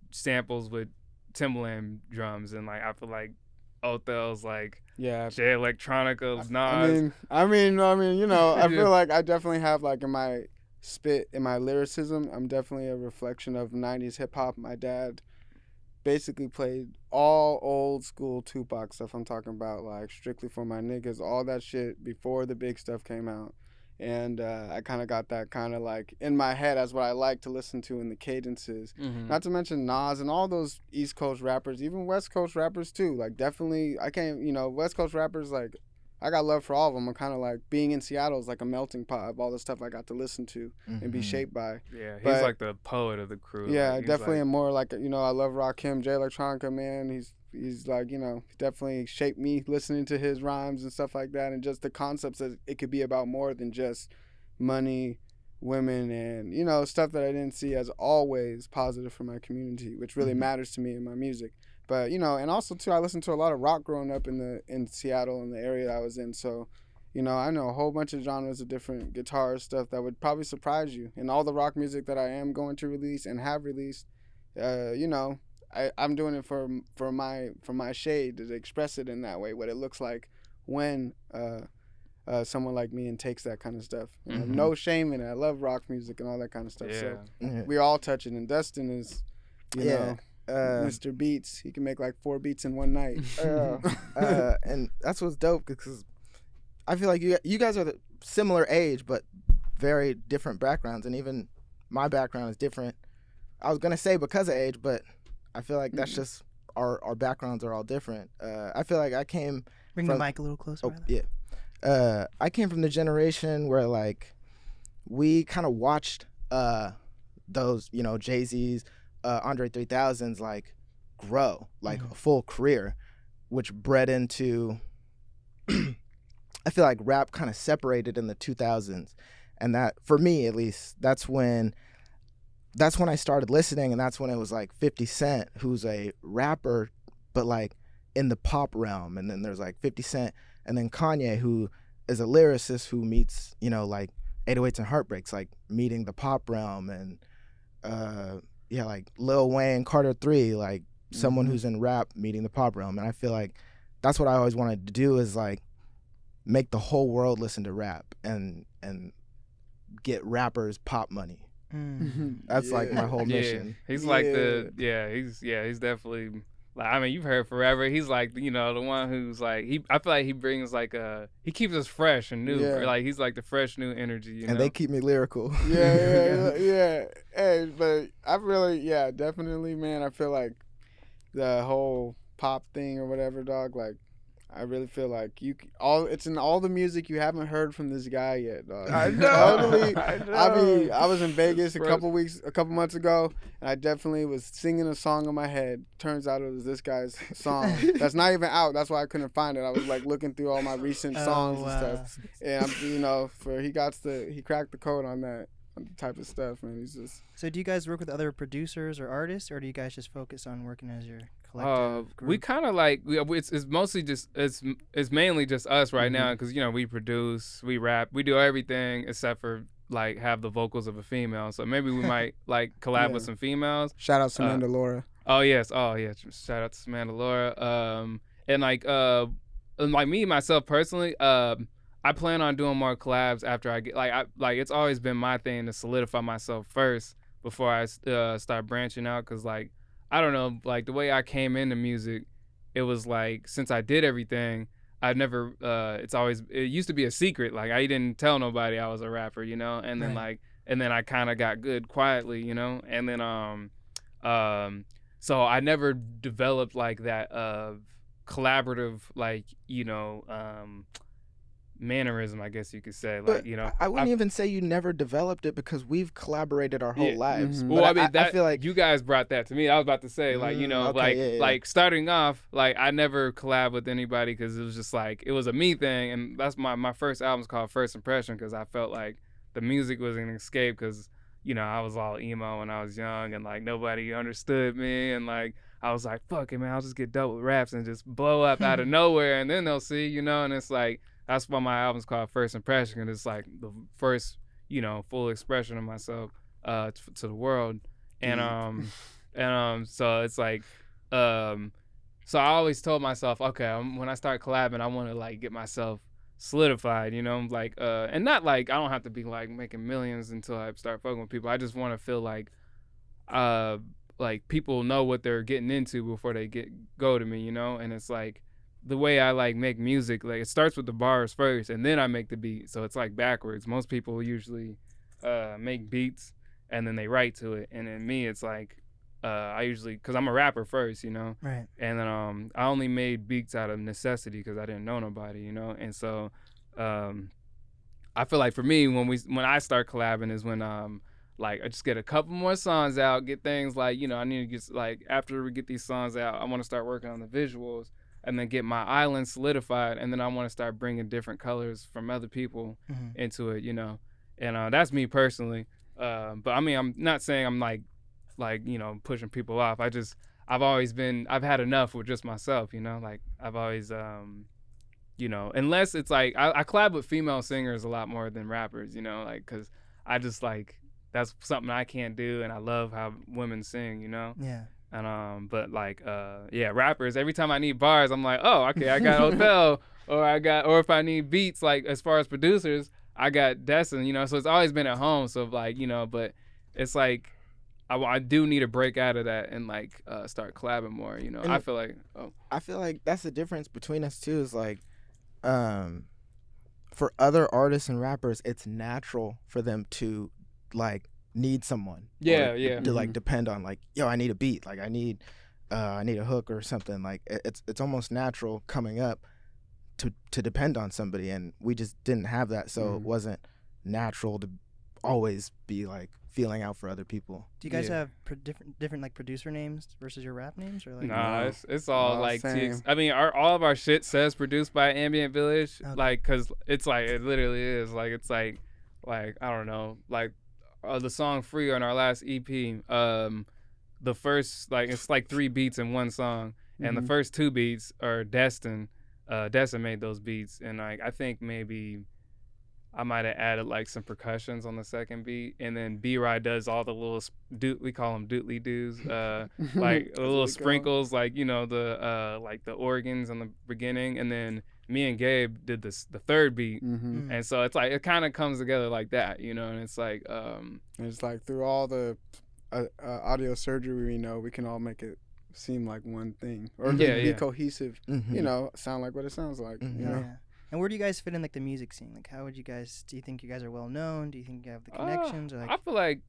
samples with Timbaland drums, and like I feel like Othelle's like Jay Electronica's Nas. I mean, I feel like I definitely have like in my spit, in my lyricism, I'm definitely a reflection of 90s hip hop. My dad basically played all old school Tupac stuff. I'm talking about like Strictly for My Niggas, all that shit before the big stuff came out. And I kind of got that kind of like in my head as what I like to listen to in the cadences. Not to mention Nas and all those East Coast rappers, even West Coast rappers too. Like definitely, I can't, West Coast rappers, like I got love for all of them. I'm kind of like being in Seattle is like a melting pot of all the stuff I got to listen to and be shaped by. Yeah, he's like the poet of the crew. Yeah, like, definitely like, am more like, I love Rakim, Jay Electronica, man. He's like, definitely shaped me listening to his rhymes and stuff like that, and just the concepts that it could be about more than just money women and, you know, stuff that I didn't see as always positive for my community, which really matters to me in my music. But, you know, and also too, I listened to a lot of rock growing up in Seattle, in the area that I was in. So, you know, I know a whole bunch of genres of different guitar stuff that would probably surprise you. And all the rock music that I am going to release and have released, you know, I'm doing it for my shade, to express it in that way, what it looks like when someone like me and takes that kind of stuff. You know, no shame in it. I love rock music and all that kind of stuff. Yeah. So we all touch it. And Destin is, you know, Mr. Beats. He can make like 4 beats in one night. And that's what's dope, because I feel like you guys are the similar age, but very different backgrounds. And even my background is different. I was going to say because of age, but I feel like that's just our backgrounds are all different. I feel like I came Bring from, the mic a little closer. Oh, yeah. I came from the generation where, like, we kind of watched those, you know, Jay-Z's, Andre 3000's, like, grow, like, a full career, which bred into, I feel like rap kind of separated in the 2000s. And that, for me at least, that's when I started listening, and that's when it was, like, 50 Cent, who's a rapper, but, like, in the pop realm. And then there's, like, 50 Cent, and then Kanye, who is a lyricist who meets, you know, like 808s and Heartbreaks, like meeting the pop realm. And like Lil Wayne, Carter 3, like someone who's in rap meeting the pop realm. And I feel like that's what I always wanted to do, is like make the whole world listen to rap and get rappers pop money. That's like my whole mission. He's like he's definitely, like, I mean, you've heard Forever. He's like, you know, the one who's like, I feel like he brings like he keeps us fresh and new. Yeah. Like, he's like the fresh new energy, you know? They keep me lyrical. Yeah. Hey, but I really, definitely, man. I feel like the whole pop thing or whatever, dog. Like, I really feel like it's in all the music you haven't heard from this guy yet, dog. I know. I was in Vegas a couple months ago, and I definitely was singing a song in my head. Turns out it was this guy's song. That's not even out. That's why I couldn't find it. I was like looking through all my recent songs and stuff. And I'm, you know, he cracked the code on that type of stuff, man. He's just. So do you guys work with other producers or artists, or do you guys just focus on working as your collective group? We kind of like, it's mostly just, it's mainly just us right now, because, you know, we produce, we rap, we do everything except for like have the vocals of a female. So maybe we might like collab with some females. Shout out to Samantha Laura. Oh yes, shout out to Samantha Laura. And like me myself personally, I plan on doing more collabs after I get like it's always been my thing to solidify myself first before I start branching out, because like I don't know, like the way I came into music, it was like, since I did everything, I never it used to be a secret, like I didn't tell nobody I was a rapper, you know, and then then I kind of got good quietly, you know, and then so I never developed like that collaborative, like, you know, mannerism, I guess you could say. Like, you know, I wouldn't even say you never developed it, because we've collaborated our whole lives. Well, I mean, I feel like you guys brought that to me. I was about to say, like, you know, like starting off, like I never collabed with anybody, because it was just like, it was a me thing. And that's my first album's called First Impression, because I felt like the music was an escape, because, you know, I was all emo when I was young, and like nobody understood me, and like I was like, fuck it, man, I'll just get dope with raps and just blow up out of nowhere, and then they'll see, you know. And it's like, that's why my album's called First Impression, and it's like the first, you know, full expression of myself to the world. And so it's like, so I always told myself, okay, when I start collabing, I want to like get myself solidified, you know, like and not like I don't have to be like making millions until I start fucking with people. I just want to feel like people know what they're getting into before they go to me, you know. And it's like, the way I like make music, like it starts with the bars first, and then I make the beat. So it's like backwards. Most people usually make beats and then they write to it, and then me, it's like I usually, because I'm a rapper first, you know, right? And then I only made beats out of necessity, because I didn't know nobody, you know. And so I feel like for me, when I start collabing is when like I just get a couple more songs out, get things like, you know, I need to get, like, after we get these songs out, I want to start working on the visuals, and then get my island solidified, and then I want to start bringing different colors from other people into it, you know. And that's me personally. But I mean, I'm not saying I'm like pushing people off. I've had enough with just myself, like I've always, unless it's like, I collab with female singers a lot more than rappers, like, cause I just like, that's something I can't do. And I love how women sing, Yeah. And, but like, rappers, every time I need bars, I'm like, oh, okay, I got Othelle, or if I need beats, like as far as producers, I got Destin, so it's always been at home. So like, but it's like, I do need to break out of that and like start collabing more. And I feel like that's the difference between us too. Is like, for other artists and rappers, it's natural for them to like need someone. To like depend on like, yo, I need a beat. Like I need a hook or something. Like it's almost natural coming up to depend on somebody, and we just didn't have that, so it wasn't natural to always be like feeling out for other people. Do you guys have different like producer names versus your rap names, or like? Nah, it's all like same. I mean, all of our shit says produced by Ambient Village, Okay. like, cause it's like it literally is like it's like I don't know, like the song "Free" on our last EP. The first it's like 3 beats in one song, and the first 2 beats are Destin. Destin made those beats, and like I think maybe I might have added like some percussions on the second beat, and then B-Rye does all the little we call them doodly doos, like the little sprinkles, like the organs on the beginning, and then me and Gabe did the third beat, and so it's like it kind of comes together like that, and it's like it's like through all the audio surgery we can all make it seem like one thing, or be cohesive, sound like what it sounds like. Yeah. And where do you guys fit in like the music scene? Like, how would you guys? Do you think you guys are well known? Do you think you have the connections? Or like, I feel like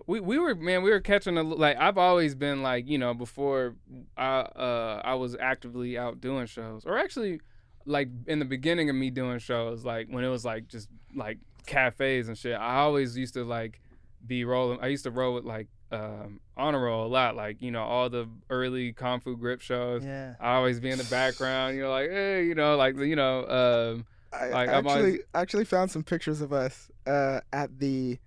we were catching like I've always been like before I was actively out doing shows, or actually like in the beginning of me doing shows, like when it was like just like cafes and shit. I always used to like be rolling. I used to roll with like Honor Roll a lot, like all the early Kung Fu grip shows. Yeah. I always be in the background, like hey, I actually found some pictures of us at the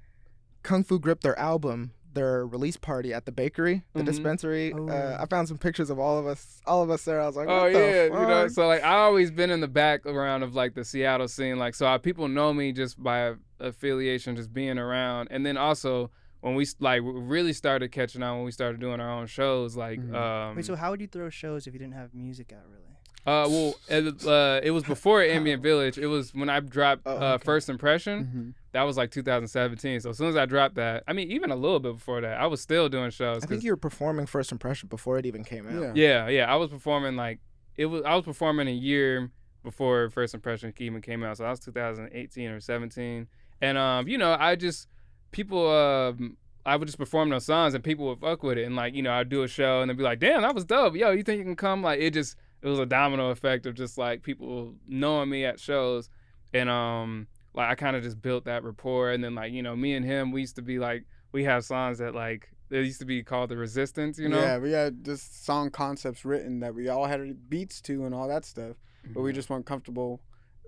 Kung Fu Grip, their album, their release party at the bakery, the dispensary. I found some pictures of all of us there. I was like, what the fuck? So like I always been in the background of like the Seattle scene, like so people know me just by affiliation, just being around, and then also when we like really started catching on when we started doing our own shows, like wait, so how would you throw shows if you didn't have music out, really? Well, it was before Ambient Village. It was when I dropped First Impression. That was like 2017. So as soon as I dropped that, I mean, even a little bit before that, I was still doing shows. I think you were performing First Impression before it even came out. Yeah. I was performing I was performing a year before First Impression even came out. So that was 2018 or 17. And I would just perform those songs and people would fuck with it. And like, I'd do a show and they'd be like, damn, that was dope. Yo, you think you can come? Like it was a domino effect of just like people knowing me at shows. And like I kind of just built that rapport. And then like, me and him, we used to be like, we have songs that like, they used to be called The Resistance, Yeah, we had just song concepts written that we all had beats to and all that stuff. But we just weren't comfortable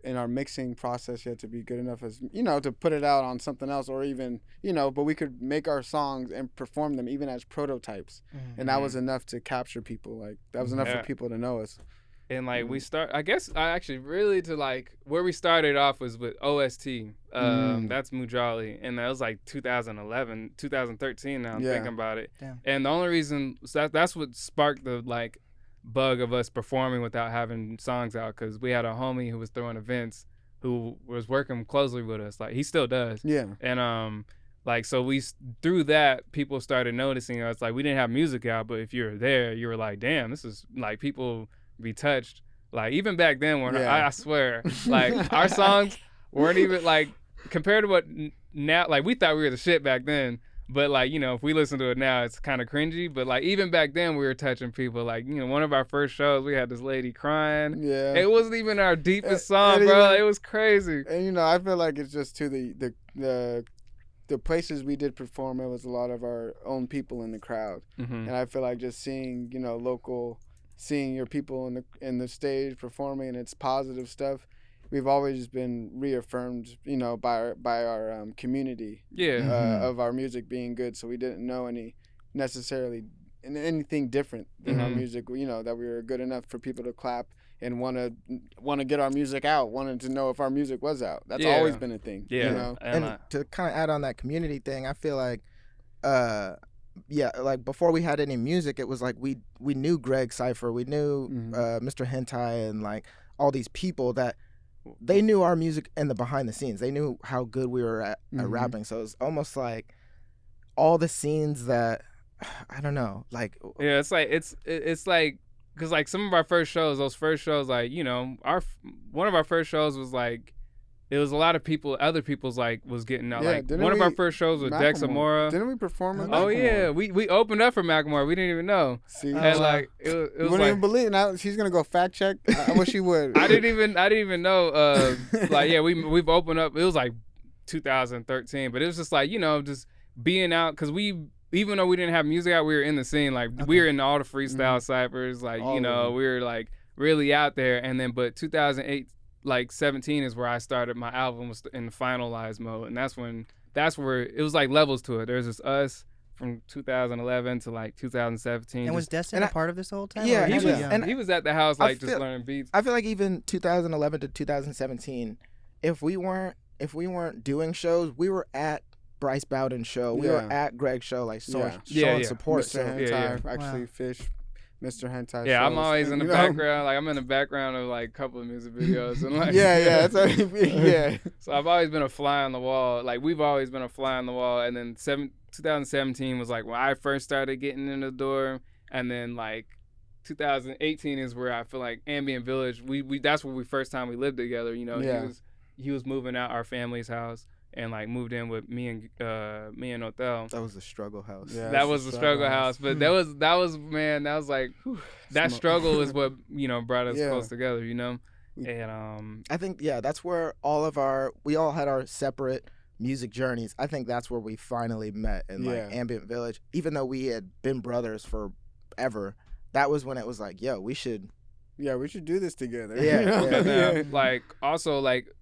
in our mixing process yet to be good enough as to put it out on something else, or even but we could make our songs and perform them even as prototypes, and that was enough to capture people. Like that was enough for people to know us. And like I guess I actually really to like where we started off was with OST. That's Mujali, and that was like 2011, 2013. Now I'm thinking about it. Damn. And the only reason that's what sparked the like bug of us performing without having songs out, because we had a homie who was throwing events who was working closely with us, like he still does, and like so we through that people started noticing us. Like we didn't have music out, but if you were there you were like, damn, this is like people be touched. Like even back then when I swear like our songs weren't even like compared to what now, like we thought we were the shit back then. But like, if we listen to it now, it's kind of cringy. But like, even back then, we were touching people. Like, one of our first shows, we had this lady crying. Yeah. It wasn't even our deepest song, bro. It was crazy. And I feel like it's just to the places we did perform. It was a lot of our own people in the crowd, and I feel like just seeing seeing your people in the stage performing, and it's positive stuff. we've always been reaffirmed, you know, by our community Yeah. of our music being good. So we didn't know necessarily anything different than our music. You know, that we were good enough for people to clap and want to get our music out, wanted to know if our music was out. That's always been a thing. Yeah. You know? And to kind of add on that community thing, I feel like, like before we had any music, it was like we knew Greg Cypher, we knew Mr. Hentai, and like all these people that they knew our music in the behind the scenes. They knew how good we were at rapping. So it was almost like all the scenes that, I don't know, like. Yeah, it's like, because like some of our first shows, like, you know, one of our first shows was like, it was a lot of people, other people's like was getting out. Like one of our first shows was Dex Amora. Didn't we perform? Oh yeah, we opened up for Macklemore. We didn't even know. See, and like it was wouldn't like, even believe. Now she's gonna go fact check. I wish she would. I didn't even know. Like yeah, we've opened up. It was like 2013, but it was just like, you know, just being out, because even though we didn't have music out, we were in the scene. Like we were in all the freestyle ciphers. Like All you know, of them. we were like really out there. And then, but 2008. Like 17 is where I started. My album was in the finalized mode, and that's where it was like levels to it. There's just us from 2011 to like 2017. And was Destin a part of this the whole time? Yeah, or he was was, he, and he was at the house like just learning beats. I feel like even 2011 to 2017, if we weren't doing shows, we were at Bryce Bowden's show, we were at Greg's show, like showing support. Mr. Hentai, actually, Fish. Mr. Hentai. Yeah, shows. I'm always in the background. Like I'm in the background of like a couple of music videos and like yeah. So I've always been a fly on the wall. Like we've always been a fly on the wall. And then 2017 was like when I first started getting in the door. And then like 2018 is where I feel like Ambient Village. We that's where first time we lived together. You know, he was moving out our family's house. And like moved in with me and Othelle. That was the struggle house. Yeah, that was the struggle house. But that was like that struggle is what, you know, brought us close together, you know. And I think that's where we all had our separate music journeys. I think that's where we finally met in like Ambient Village. Even though we had been brothers forever, that was when it was like, yo, we should do this together. Yeah. Like also like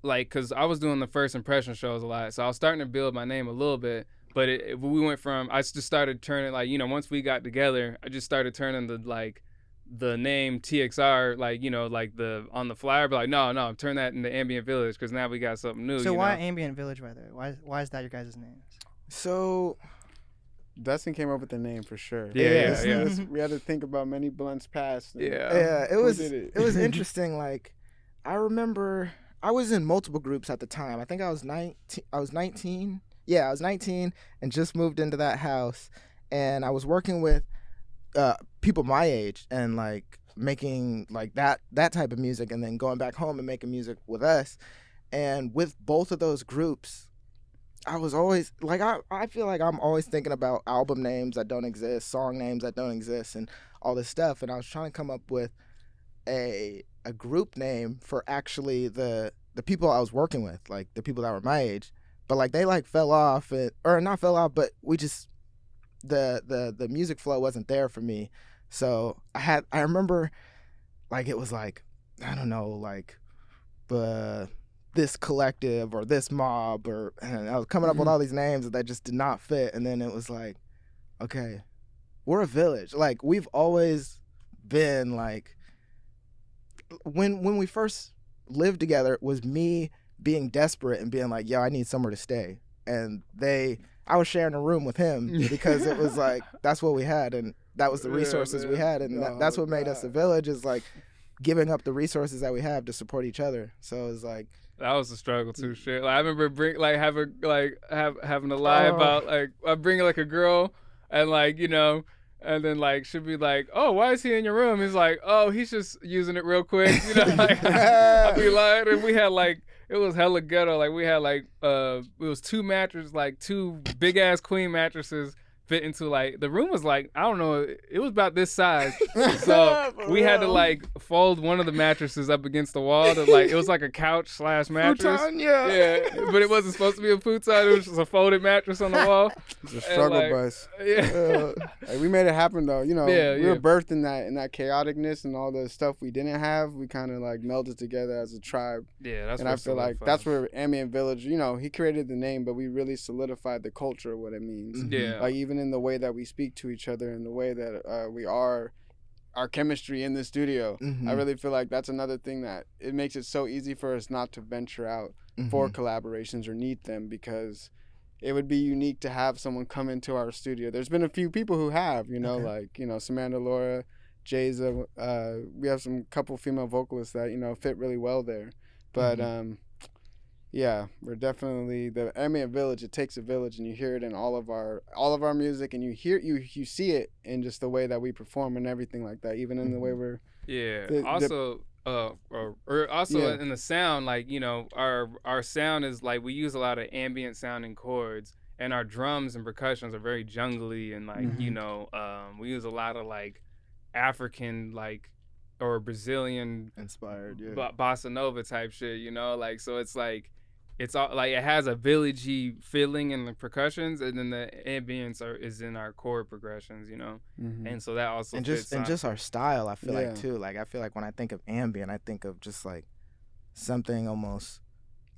because I was doing the first impression shows a lot, so I was starting to build my name a little bit. But we went from, I just started turning, like, you know, once we got together, I just started turning the name TXR, like, you know, like on the flyer, but like, no, turn that into Ambient Village, because now we got something new. So why Ambient Village, by the way? Why is that your guys' names? So Dustin came up with the name for sure. Yeah. We had to think about many blunts past. Yeah, it was interesting. Like, I remember I was in multiple groups at the time. I think I was 19. Yeah, I was 19 and just moved into that house. And I was working with people my age and like making like that type of music, and then going back home and making music with us. And with both of those groups, I was always like, I feel like I'm always thinking about album names that don't exist, song names that don't exist, and all this stuff. And I was trying to come up with a group name for actually the people I was working with, like the people that were my age, but like they like fell off, or not fell off, but we just the music flow wasn't there for me. So I remember like it was like, I don't know, like this collective or this mob, and I was coming up with all these names that just did not fit. And then it was like, okay, we're a village. Like we've always been like, when we first lived together, it was me being desperate and being like, yo, I need somewhere to stay. And I was sharing a room with him because it was like, that's what we had. And that was the resources we had. And that's what made us a village, is like giving up the resources that we have to support each other. So it was like, that was a struggle too. Shit, like I remember having to lie about like I bring like a girl and like, you know, and then like she'd be like, oh, why is he in your room? He's like, oh, he's just using it real quick, you know. Like I'd be lying, and we had like, it was hella ghetto. Like we had like it was two mattresses, like two big ass queen mattresses fit into like the room was like, I don't know, it was about this size. So we had to like fold one of the mattresses up against the wall to like, it was like a couch / mattress. Futon, yeah. Yeah, but it wasn't supposed to be a futon. It was just a folded mattress on the wall. It's a struggle like, bus. Yeah. Like, we made it happen though. You know, Yeah, we were yeah. birthed in that chaoticness and all the stuff we didn't have. We kind of like melded together as a tribe. Yeah, that's And what I feel like solidified. that's where Ambient Village, you know, he created the name, but we really solidified the culture of what it means. Yeah. Like even in the way that we speak to each other and the way that we are, our chemistry in the studio. Mhm. I really feel like that's another thing that it makes it so easy for us not to venture out for Mhm. collaborations or need them, because it would be unique to have someone come into our studio. There's been a few people who have, you know, Okay. like, you know, Samantha Laura, Jayza, we have some couple female vocalists that, you know, fit really well there. But yeah, we're definitely the Ambient Village. It takes a village, and you hear it in all of our music, and you see it in just the way that we perform and everything like that, even in the way we're Yeah. The- also, or also Yeah. in the sound, like, you know, our sound is like we use a lot of ambient sounding chords, and our drums and percussions are very jungly, and like you know, we use a lot of like African like or Brazilian Inspired, yeah. bossa nova type shit, you know, like so it's like. It's all like it has a villagey feeling in the percussions, and then the ambience is in our chord progressions, you know, and so that also and fits just our style, I feel Yeah. like too. Like I feel like when I think of ambient, I think of just like something almost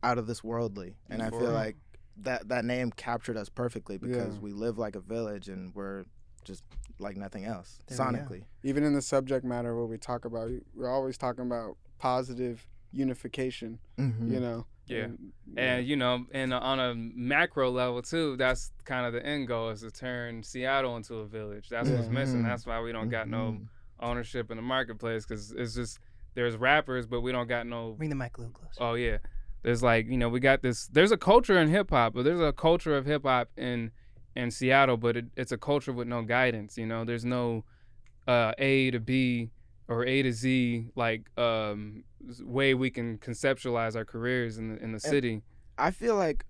out of this worldly, and I For feel real. like that name captured us perfectly because Yeah. we live like a village and we're just like nothing else There we go. sonically. even in the subject matter what we talk about, we're always talking about positive unification, Mm-hmm. you know. Yeah. yeah. And you know, and on a macro level too, that's kind of the end goal, is to turn Seattle into a village. That's what's missing. Mhm. That's why we don't got no Mhm. ownership in the marketplace, because it's just there's rappers, but we don't got no. Bring the mic a little closer. Oh yeah, there's like, you know, we got this. There's a culture in hip hop, but there's a culture of hip hop in Seattle, but it's a culture with no guidance. You know, there's no A to B or A to Z like way we can conceptualize our careers in the city. I feel like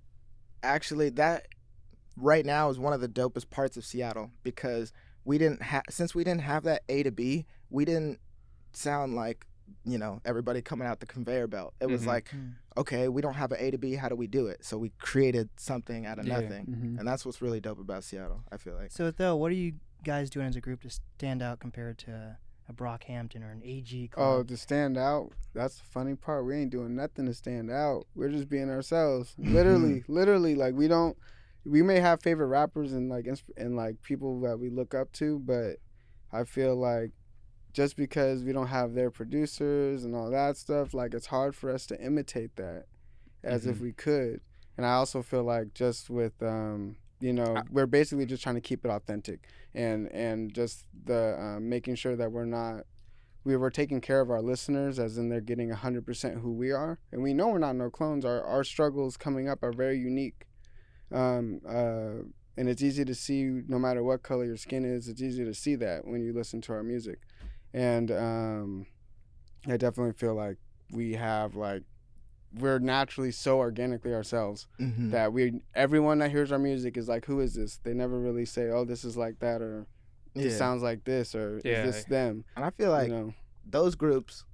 actually that right now is one of the dopest parts of Seattle because we didn't have that A to B, we didn't sound like, you know, everybody coming out the conveyor belt. It was Mhm. like, okay, we don't have an A to B, how do we do it? So we created something out of Yeah. nothing. And that's what's really dope about Seattle, I feel like. So, Othelle, what are you guys doing as a group to stand out compared to a Brockhampton or an AG Oh, club? to stand out, that's the funny part. We ain't doing nothing to stand out. We're just being ourselves. Literally, like we may have favorite rappers and like people that we look up to, but I feel like just because we don't have their producers and all that stuff, like it's hard for us to imitate that as if we could. And I also feel like just with you know, we're basically just trying to keep it authentic and just the making sure that we're taking care of our listeners, as in they're getting 100% who we are. And we know we're not no clones. Our struggles coming up are very unique. And it's easy to see, no matter what color your skin is, it's easy to see that when you listen to our music. And I definitely feel like we're naturally so organically ourselves that everyone that hears our music is like, who is this? They never really say, oh, this is like that, or this sounds like this, or is this them? And I feel like you know? those groups,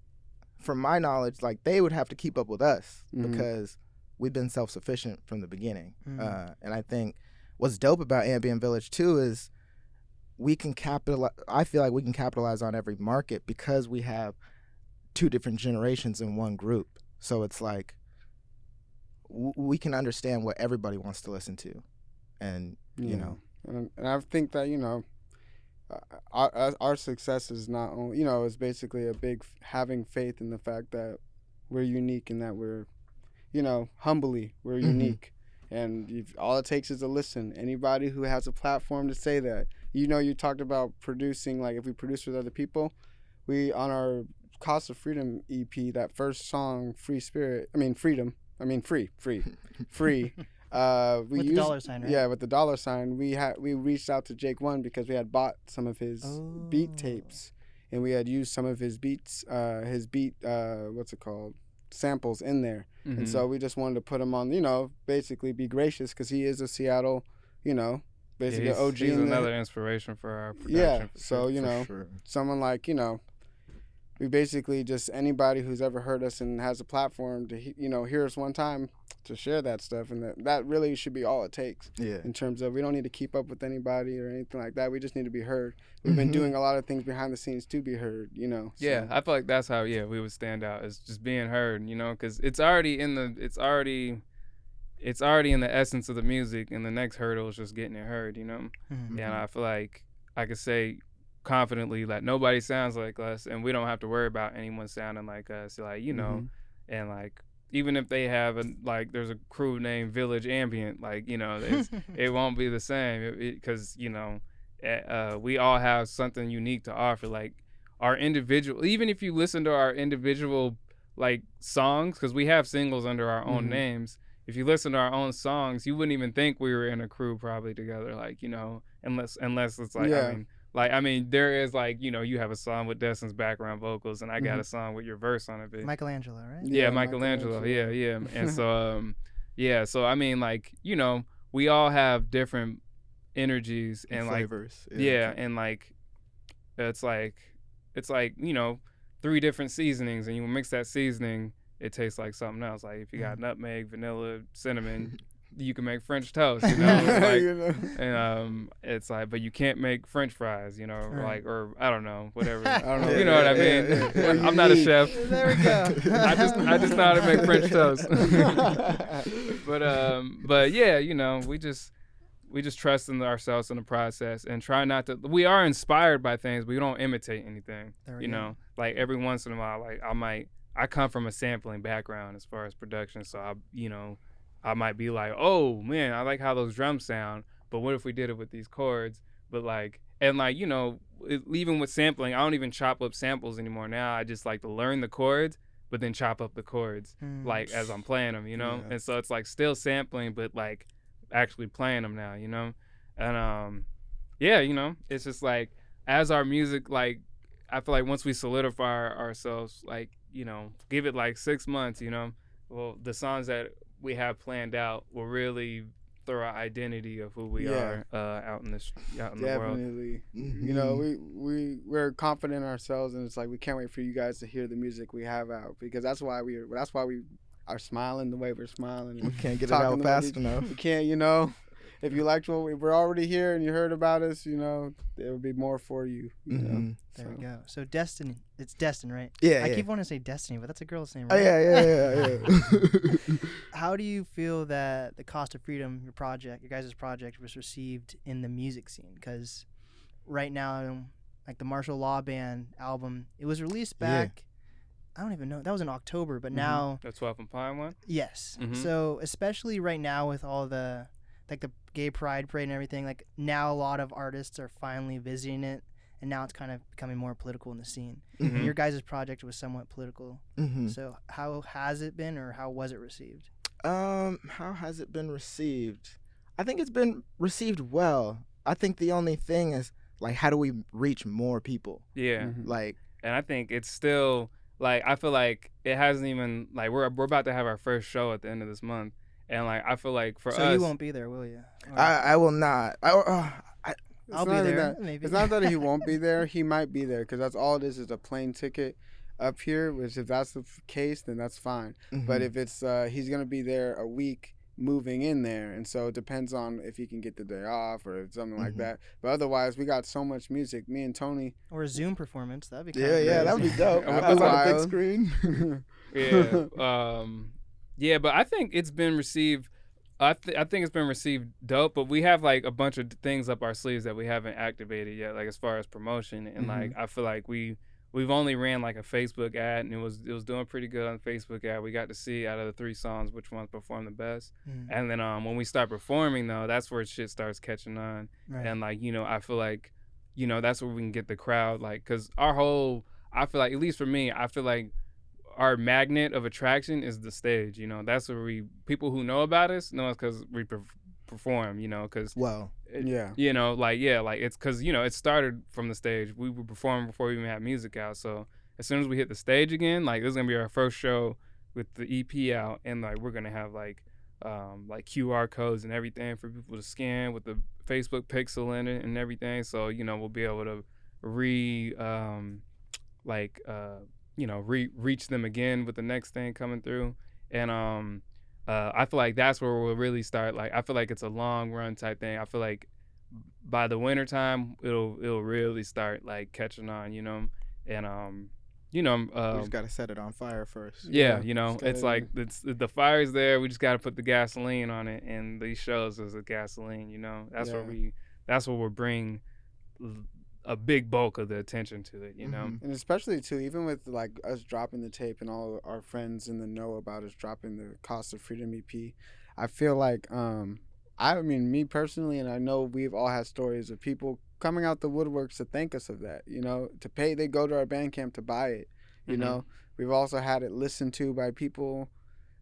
from my knowledge, like they would have to keep up with us Mhm. because we've been self-sufficient from the beginning. Mm. And I think what's dope about Ambient Village too is we can capitalize. I feel like we can capitalize on every market because we have two different generations in one group. So it's like we can understand what everybody wants to listen to, and you know. And I think that, you know, our success is not only, you know, it's basically a big having faith in the fact that we're unique and that we're, you know, humbly we're unique, and all it takes is a listen. Anybody who has a platform to say that, you know, you talked about producing, like if we produce with other people, we on our Cost of Freedom EP, that first song, Free, we With the dollar sign, right? Yeah, with the dollar sign. We reached out to Jake One because we had bought some of his beat tapes, and we had used some of his beats, what's it called, samples in there. Mm-hmm. And so we just wanted to put him on, you know, basically be gracious because he is a Seattle, you know, basically he's, OG. he's in another the, inspiration for our production. yeah. for So sure. you know, sure. someone like we basically just anybody who's ever heard us and has a platform to hear us one time to share that stuff, and that really should be all it takes. Yeah. In terms of we don't need to keep up with anybody or anything like that. We just need to be heard. We've been doing a lot of things behind the scenes to be heard. So. Yeah, I feel like that's how we would stand out, is just being heard, because it's already in the essence of the music, and the next hurdle is just getting it heard, Mhm. And I feel like I could say confidently that nobody sounds like us, and we don't have to worry about anyone sounding like us, and like even if they have there's a crew named Village Ambient, it won't be the same because we all have something unique to offer. Like our individual, even if you listen to our individual songs, because we have singles under our own names. If you listen to our own songs, you wouldn't even think we were in a crew probably together, unless it's I mean, there is you have a song with Destin's background vocals, and I got a song with your verse on it. Michelangelo, right? Yeah, Michelangelo. Yeah. And so, so I mean, we all have different energies and flavors. And it's like 3 different seasonings, and you mix that seasoning, it tastes like something else. Like if you got nutmeg, vanilla, cinnamon. You can make French toast, and it's like, but you can't make French fries, Right. or I don't know, whatever. I don't know. You know what I mean? Yeah. I'm not a chef. There we go. I just know how to make French toast. but yeah, we just trust in ourselves in the process and try not to. We are inspired by things, but we don't imitate anything. There we go. Like every once in a while, I come from a sampling background as far as production, so I might be like, oh man, I like how those drums sound, but what if we did it with these chords? But even with sampling, I don't even chop up samples anymore now. I just like to learn the chords, but then chop up the chords as I'm playing them, Yeah. And so it's still sampling, but actually playing them now, And it's just as our music, I feel like once we solidify ourselves, give it 6 months, well, the songs that we have planned out will really throw our identity of who we are out in the world. Definitely. We're confident in ourselves, and it's we can't wait for you guys to hear the music we have out, because that's why we are smiling the way we're smiling. We can't get it out fast enough. We can't, if you liked what we're already here and you heard about us, there will be more for you. There we go. So Destin, it's Destin, right? Yeah. I keep wanting to say Destiny, but that's a girl's name, Oh right? yeah. How do you feel that the Cost of Freedom, your guys' project, was received in the music scene? Because right now, the Martial Law Band album, it was released back. I don't even know. That was in October, but now. The 12 and Pine one. Yes. Mhm. So especially right now with all the the gay pride parade and everything, now a lot of artists are finally visiting it, and now it's kind of becoming more political in the scene. Mhm. And your guys' project was somewhat political. Mhm. So how has it been, or how was it received? How has it been received? I think it's been received well. I think the only thing is how do we reach more people? Yeah. Mhm. And I think it's still I feel like it hasn't even we're about to have our first show at the end of this month, and I feel like for us, So you won't be there, will you? Or- I will not. I'll be there. Maybe. It's not that he won't be there. He might be there, because that's all it is a plane ticket up here, which if that's the case, then that's fine. But if it's he's going to be there a week moving in there, and so it depends on if he can get the day off or something like that. But otherwise, we got so much music. Me and Tony. Or a Zoom performance. That'd be that would be dope. That'd be on a big wild. screen. Yeah. But I think it's been received. I think it's been received dope, but we have a bunch of things up our sleeves that we haven't activated yet, as far as promotion, and I feel like we've only ran a Facebook ad, and it was doing pretty good on the Facebook ad. We got to see out of the 3 songs which ones performed the best, and then when we start performing though, that's where shit starts catching on, Right. and I feel like that's where we can get the crowd, because I feel like, at least for me, I feel like our magnet of attraction is the stage. That's where people who know about us know us because we perform. Because Well, Yeah. it's because it started from the stage. We were performing before we even had music out. So as soon as we hit the stage again, this is gonna be our first show with the EP out, and we're gonna have like QR codes and everything for people to scan with the Facebook pixel in it and everything. So, you know, we'll be able to reach them again with the next thing coming through. And I feel like that's where we'll really start. Like, I feel like it's a long run type thing. I feel like by the winter time, it'll really start like catching on, you know, and We just gotta set it on fire first. yeah, you know, just it's gotta- like the fire's there. We just got to put the gasoline on it, and these shows is the gasoline. You know, that's where we'll bring a big bulk of the attention to it. You know, And especially too, even with like us dropping the tape and all our friends in the know about us dropping the Cost of Freedom EP, I feel like I mean, me personally, and I know we've all had stories of people coming out the woodworks to thank us of that. You know, to pay, they go to our Bandcamp to buy it. You know, we've also had it listened to by people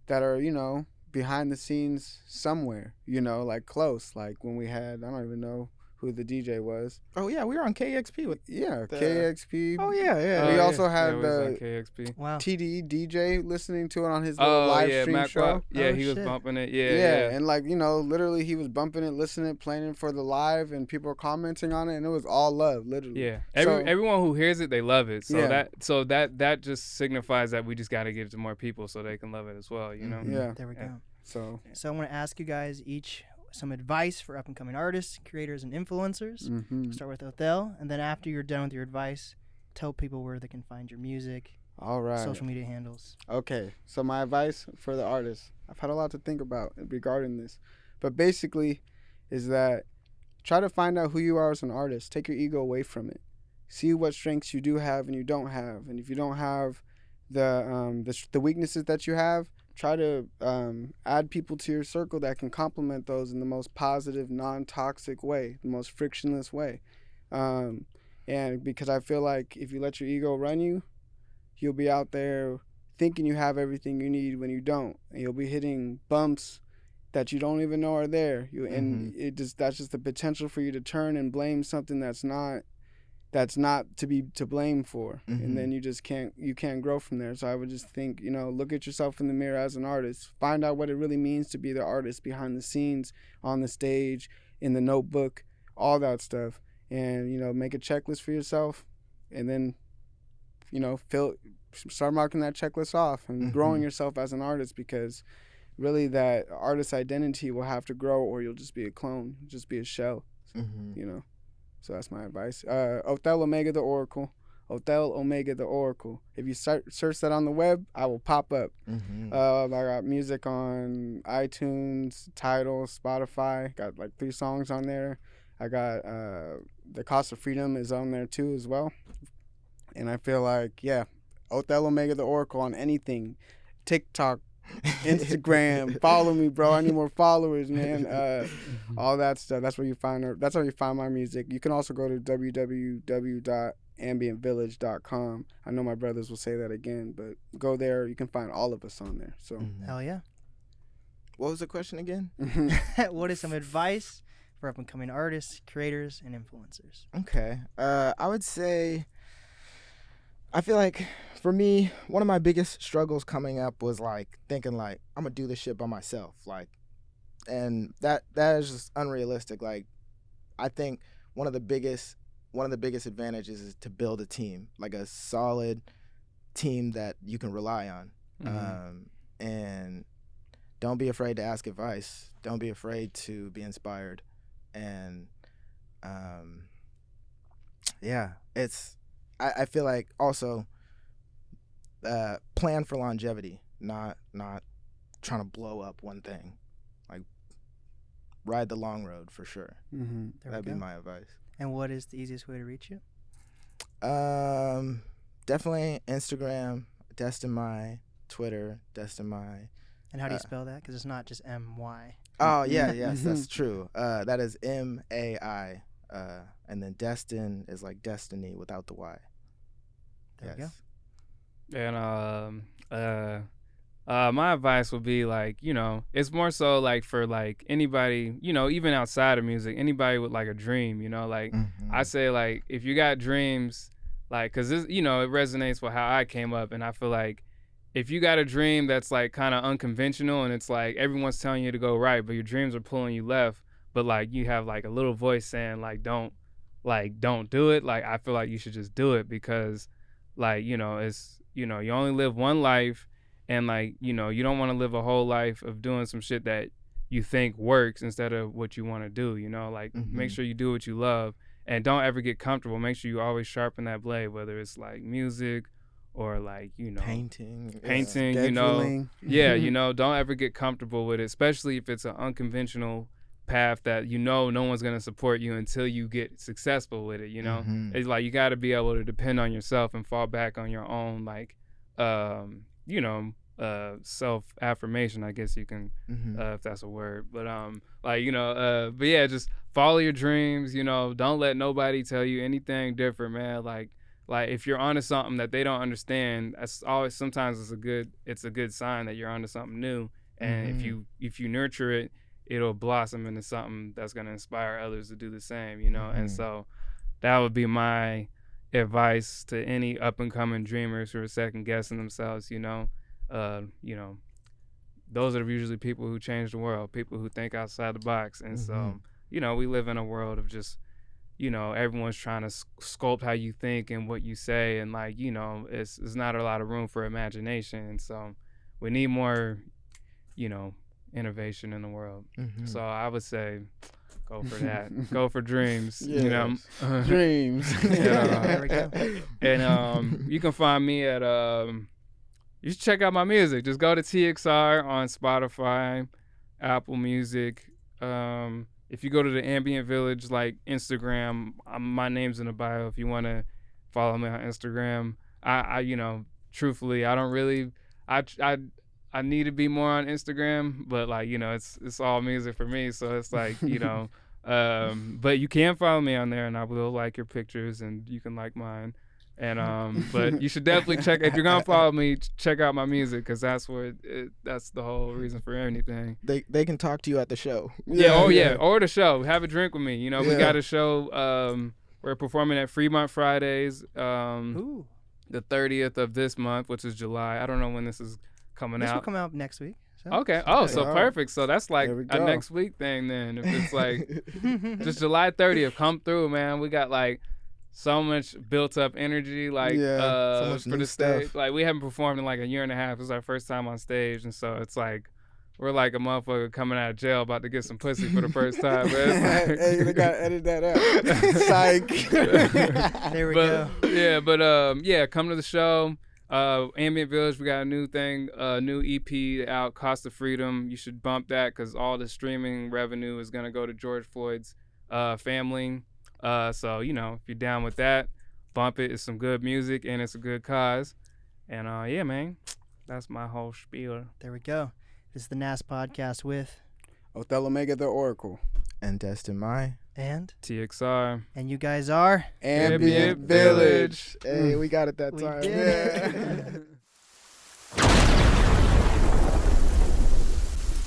that are, you know, behind the scenes somewhere. You know, like close, like when we had, I don't even know who the DJ was. Oh yeah, we were on KXP with. KXP. Oh yeah. We Oh, also had it was on the KXP. Wow. TDE DJ listening to it on his little live stream Mac show. Rock. Yeah, Oh, he was shit. bumping it. Yeah, and like, you know, literally he was bumping it, listening, playing it for the live, and people were commenting on it, and it was all love, literally. Yeah, So- everyone who hears it, they love it. So Yeah. that just signifies that we just got to give it to more people so they can love it as well. You know. Yeah. There we go. Yeah. So, So I want to ask you guys each some advice for up and coming artists, creators, and influencers. mhm. Start with Othelle, and then after you're done with your advice, tell people where they can find your music, All right. social media handles. Okay, so my advice for the artists, I've had a lot to think about regarding this, but basically is that try to find out who you are as an artist. Take your ego away from it. See what strengths you do have and you don't have, and if you don't have the weaknesses that you have, try to add people to your circle that can complement those in the most positive, non-toxic way, the most frictionless way. And because I feel like if you let your ego run you, you'll be out there thinking you have everything you need when you don't, and you'll be hitting bumps that you don't even know are there. And that's just the potential for you to turn and blame something that's not to be to blame for, and then you can't grow from there. So I would just think, you know, look at yourself in the mirror as an artist, find out what it really means to be the artist behind the scenes, on the stage, in the notebook, all that stuff, and, you know, make a checklist for yourself, and then, you know, start marking that checklist off and growing yourself as an artist, because really that artist identity will have to grow, or you'll just be a clone, just be a shell, you know. So that's my advice. Othelle Omega The Oracle. Othelle Omega The Oracle. If you search that on the web, I will pop up. I got music on iTunes, Tidal, Spotify. Got like 3 songs on there. I got The Cost of Freedom is on there too as well. And I feel like, yeah, Othelle Omega The Oracle on anything. TikTok, Instagram, follow me, bro. I need more followers, man. All that stuff. That's where you find her. That's how you find my music. You can also go to www.ambientvillage.com. I know my brothers will say that again, but go there. You can find all of us on there. So, Hell yeah. What was the question again? What is some advice for up and coming artists, creators, and influencers? Okay. I would say, I feel like for me, one of my biggest struggles coming up was like thinking like I'm gonna do this shit by myself, like, and that is just unrealistic. Like, I think one of the biggest advantages is to build a team, like a solid team that you can rely on, and don't be afraid to ask advice. Don't be afraid to be inspired, and yeah, I feel like also plan for longevity, not trying to blow up one thing. Like, ride the long road for sure. There we That'd be go. my advice. And what is the easiest way to reach you? Definitely Instagram, Destin Mai, Twitter, Destin Mai. And how do you spell that? Because it's not just M-Y. Oh yeah, yes, that's true. That is MAI, and then Destin is like destiny without the Y. There we go. And my advice would be like, you know, it's more so like for like anybody, you know, even outside of music, anybody with like a dream, you know, like I say like if you got dreams, like, cause this, you know, it resonates with how I came up, and I feel like if you got a dream that's like kind of unconventional and it's like everyone's telling you to go right, but your dreams are pulling you left, but like you have like a little voice saying like don't do it. Like I feel like you should just do it because like, you know, it's, you know, you only live one life and like, you know, you don't want to live a whole life of doing some shit that you think works instead of what you want to do, you know, like make sure you do what you love and don't ever get comfortable. Make sure you always sharpen that blade, whether it's like music or like, you know, painting, you know, you know, don't ever get comfortable with it, especially if it's an unconventional path that, you know, no one's going to support you until you get successful with it, you know. It's like you got to be able to depend on yourself and fall back on your own, like, you know, self-affirmation, I guess you can, if that's a word, but like, you know, but yeah, just follow your dreams, you know, don't let nobody tell you anything different, man. Like if you're onto something that they don't understand, that's always, sometimes it's a good sign that you're onto something new, and if you nurture it, it'll blossom into something that's going to inspire others to do the same, you know. And so that would be my advice to any up and coming dreamers who are second guessing themselves, you know. Those are usually people who change the world, people who think outside the box. And so, you know, we live in a world of just, you know, everyone's trying to sculpt how you think and what you say. And like, you know, it's not a lot of room for imagination. And so we need more, you know, innovation in the world. So I would say go for that. Go for dreams. You know, dreams. There we go. And you can find me at you should check out my music. Just go to TXR on Spotify, Apple Music. If you go to the Ambient Village, like Instagram, my name's in the bio if you want to follow me on Instagram. I you know, truthfully, I don't really, I need to be more on Instagram, but like, you know, it's all music for me. So it's like, you know, but you can follow me on there and I will like your pictures and you can like mine. And but you should definitely check, if you're gonna follow me, check out my music, because that's that's the whole reason for anything. They can talk to you at the show. Or the show. Have a drink with me. You know, we got a show. We're performing at Fremont Fridays. The 30th of this month, which is July. I don't know when this is coming out. This will come out next week. So. Okay. So perfect. So that's like a next week thing then. If it's like just July 30th, come through, man. We got like so much built up energy, like so much for the stage. Like we haven't performed in like a year and a half. It's our first time on stage, and so it's like we're like a motherfucker coming out of jail about to get some pussy for the first time. Hey, they gotta edit that out. Psych. There we go. Yeah, but come to the show. Ambient Village, we got a new thing, new EP out, Cost of Freedom. You should bump that because all the streaming revenue is gonna go to George Floyd's family. So, you know, if you're down with that, bump it. It's some good music and it's a good cause. And yeah, man, that's my whole spiel. There we go. This is the NAST podcast with Othelle Omega The Oracle and Destin Mai and TXR. And you guys are Ambient Village. Hey, we got it that We time. did.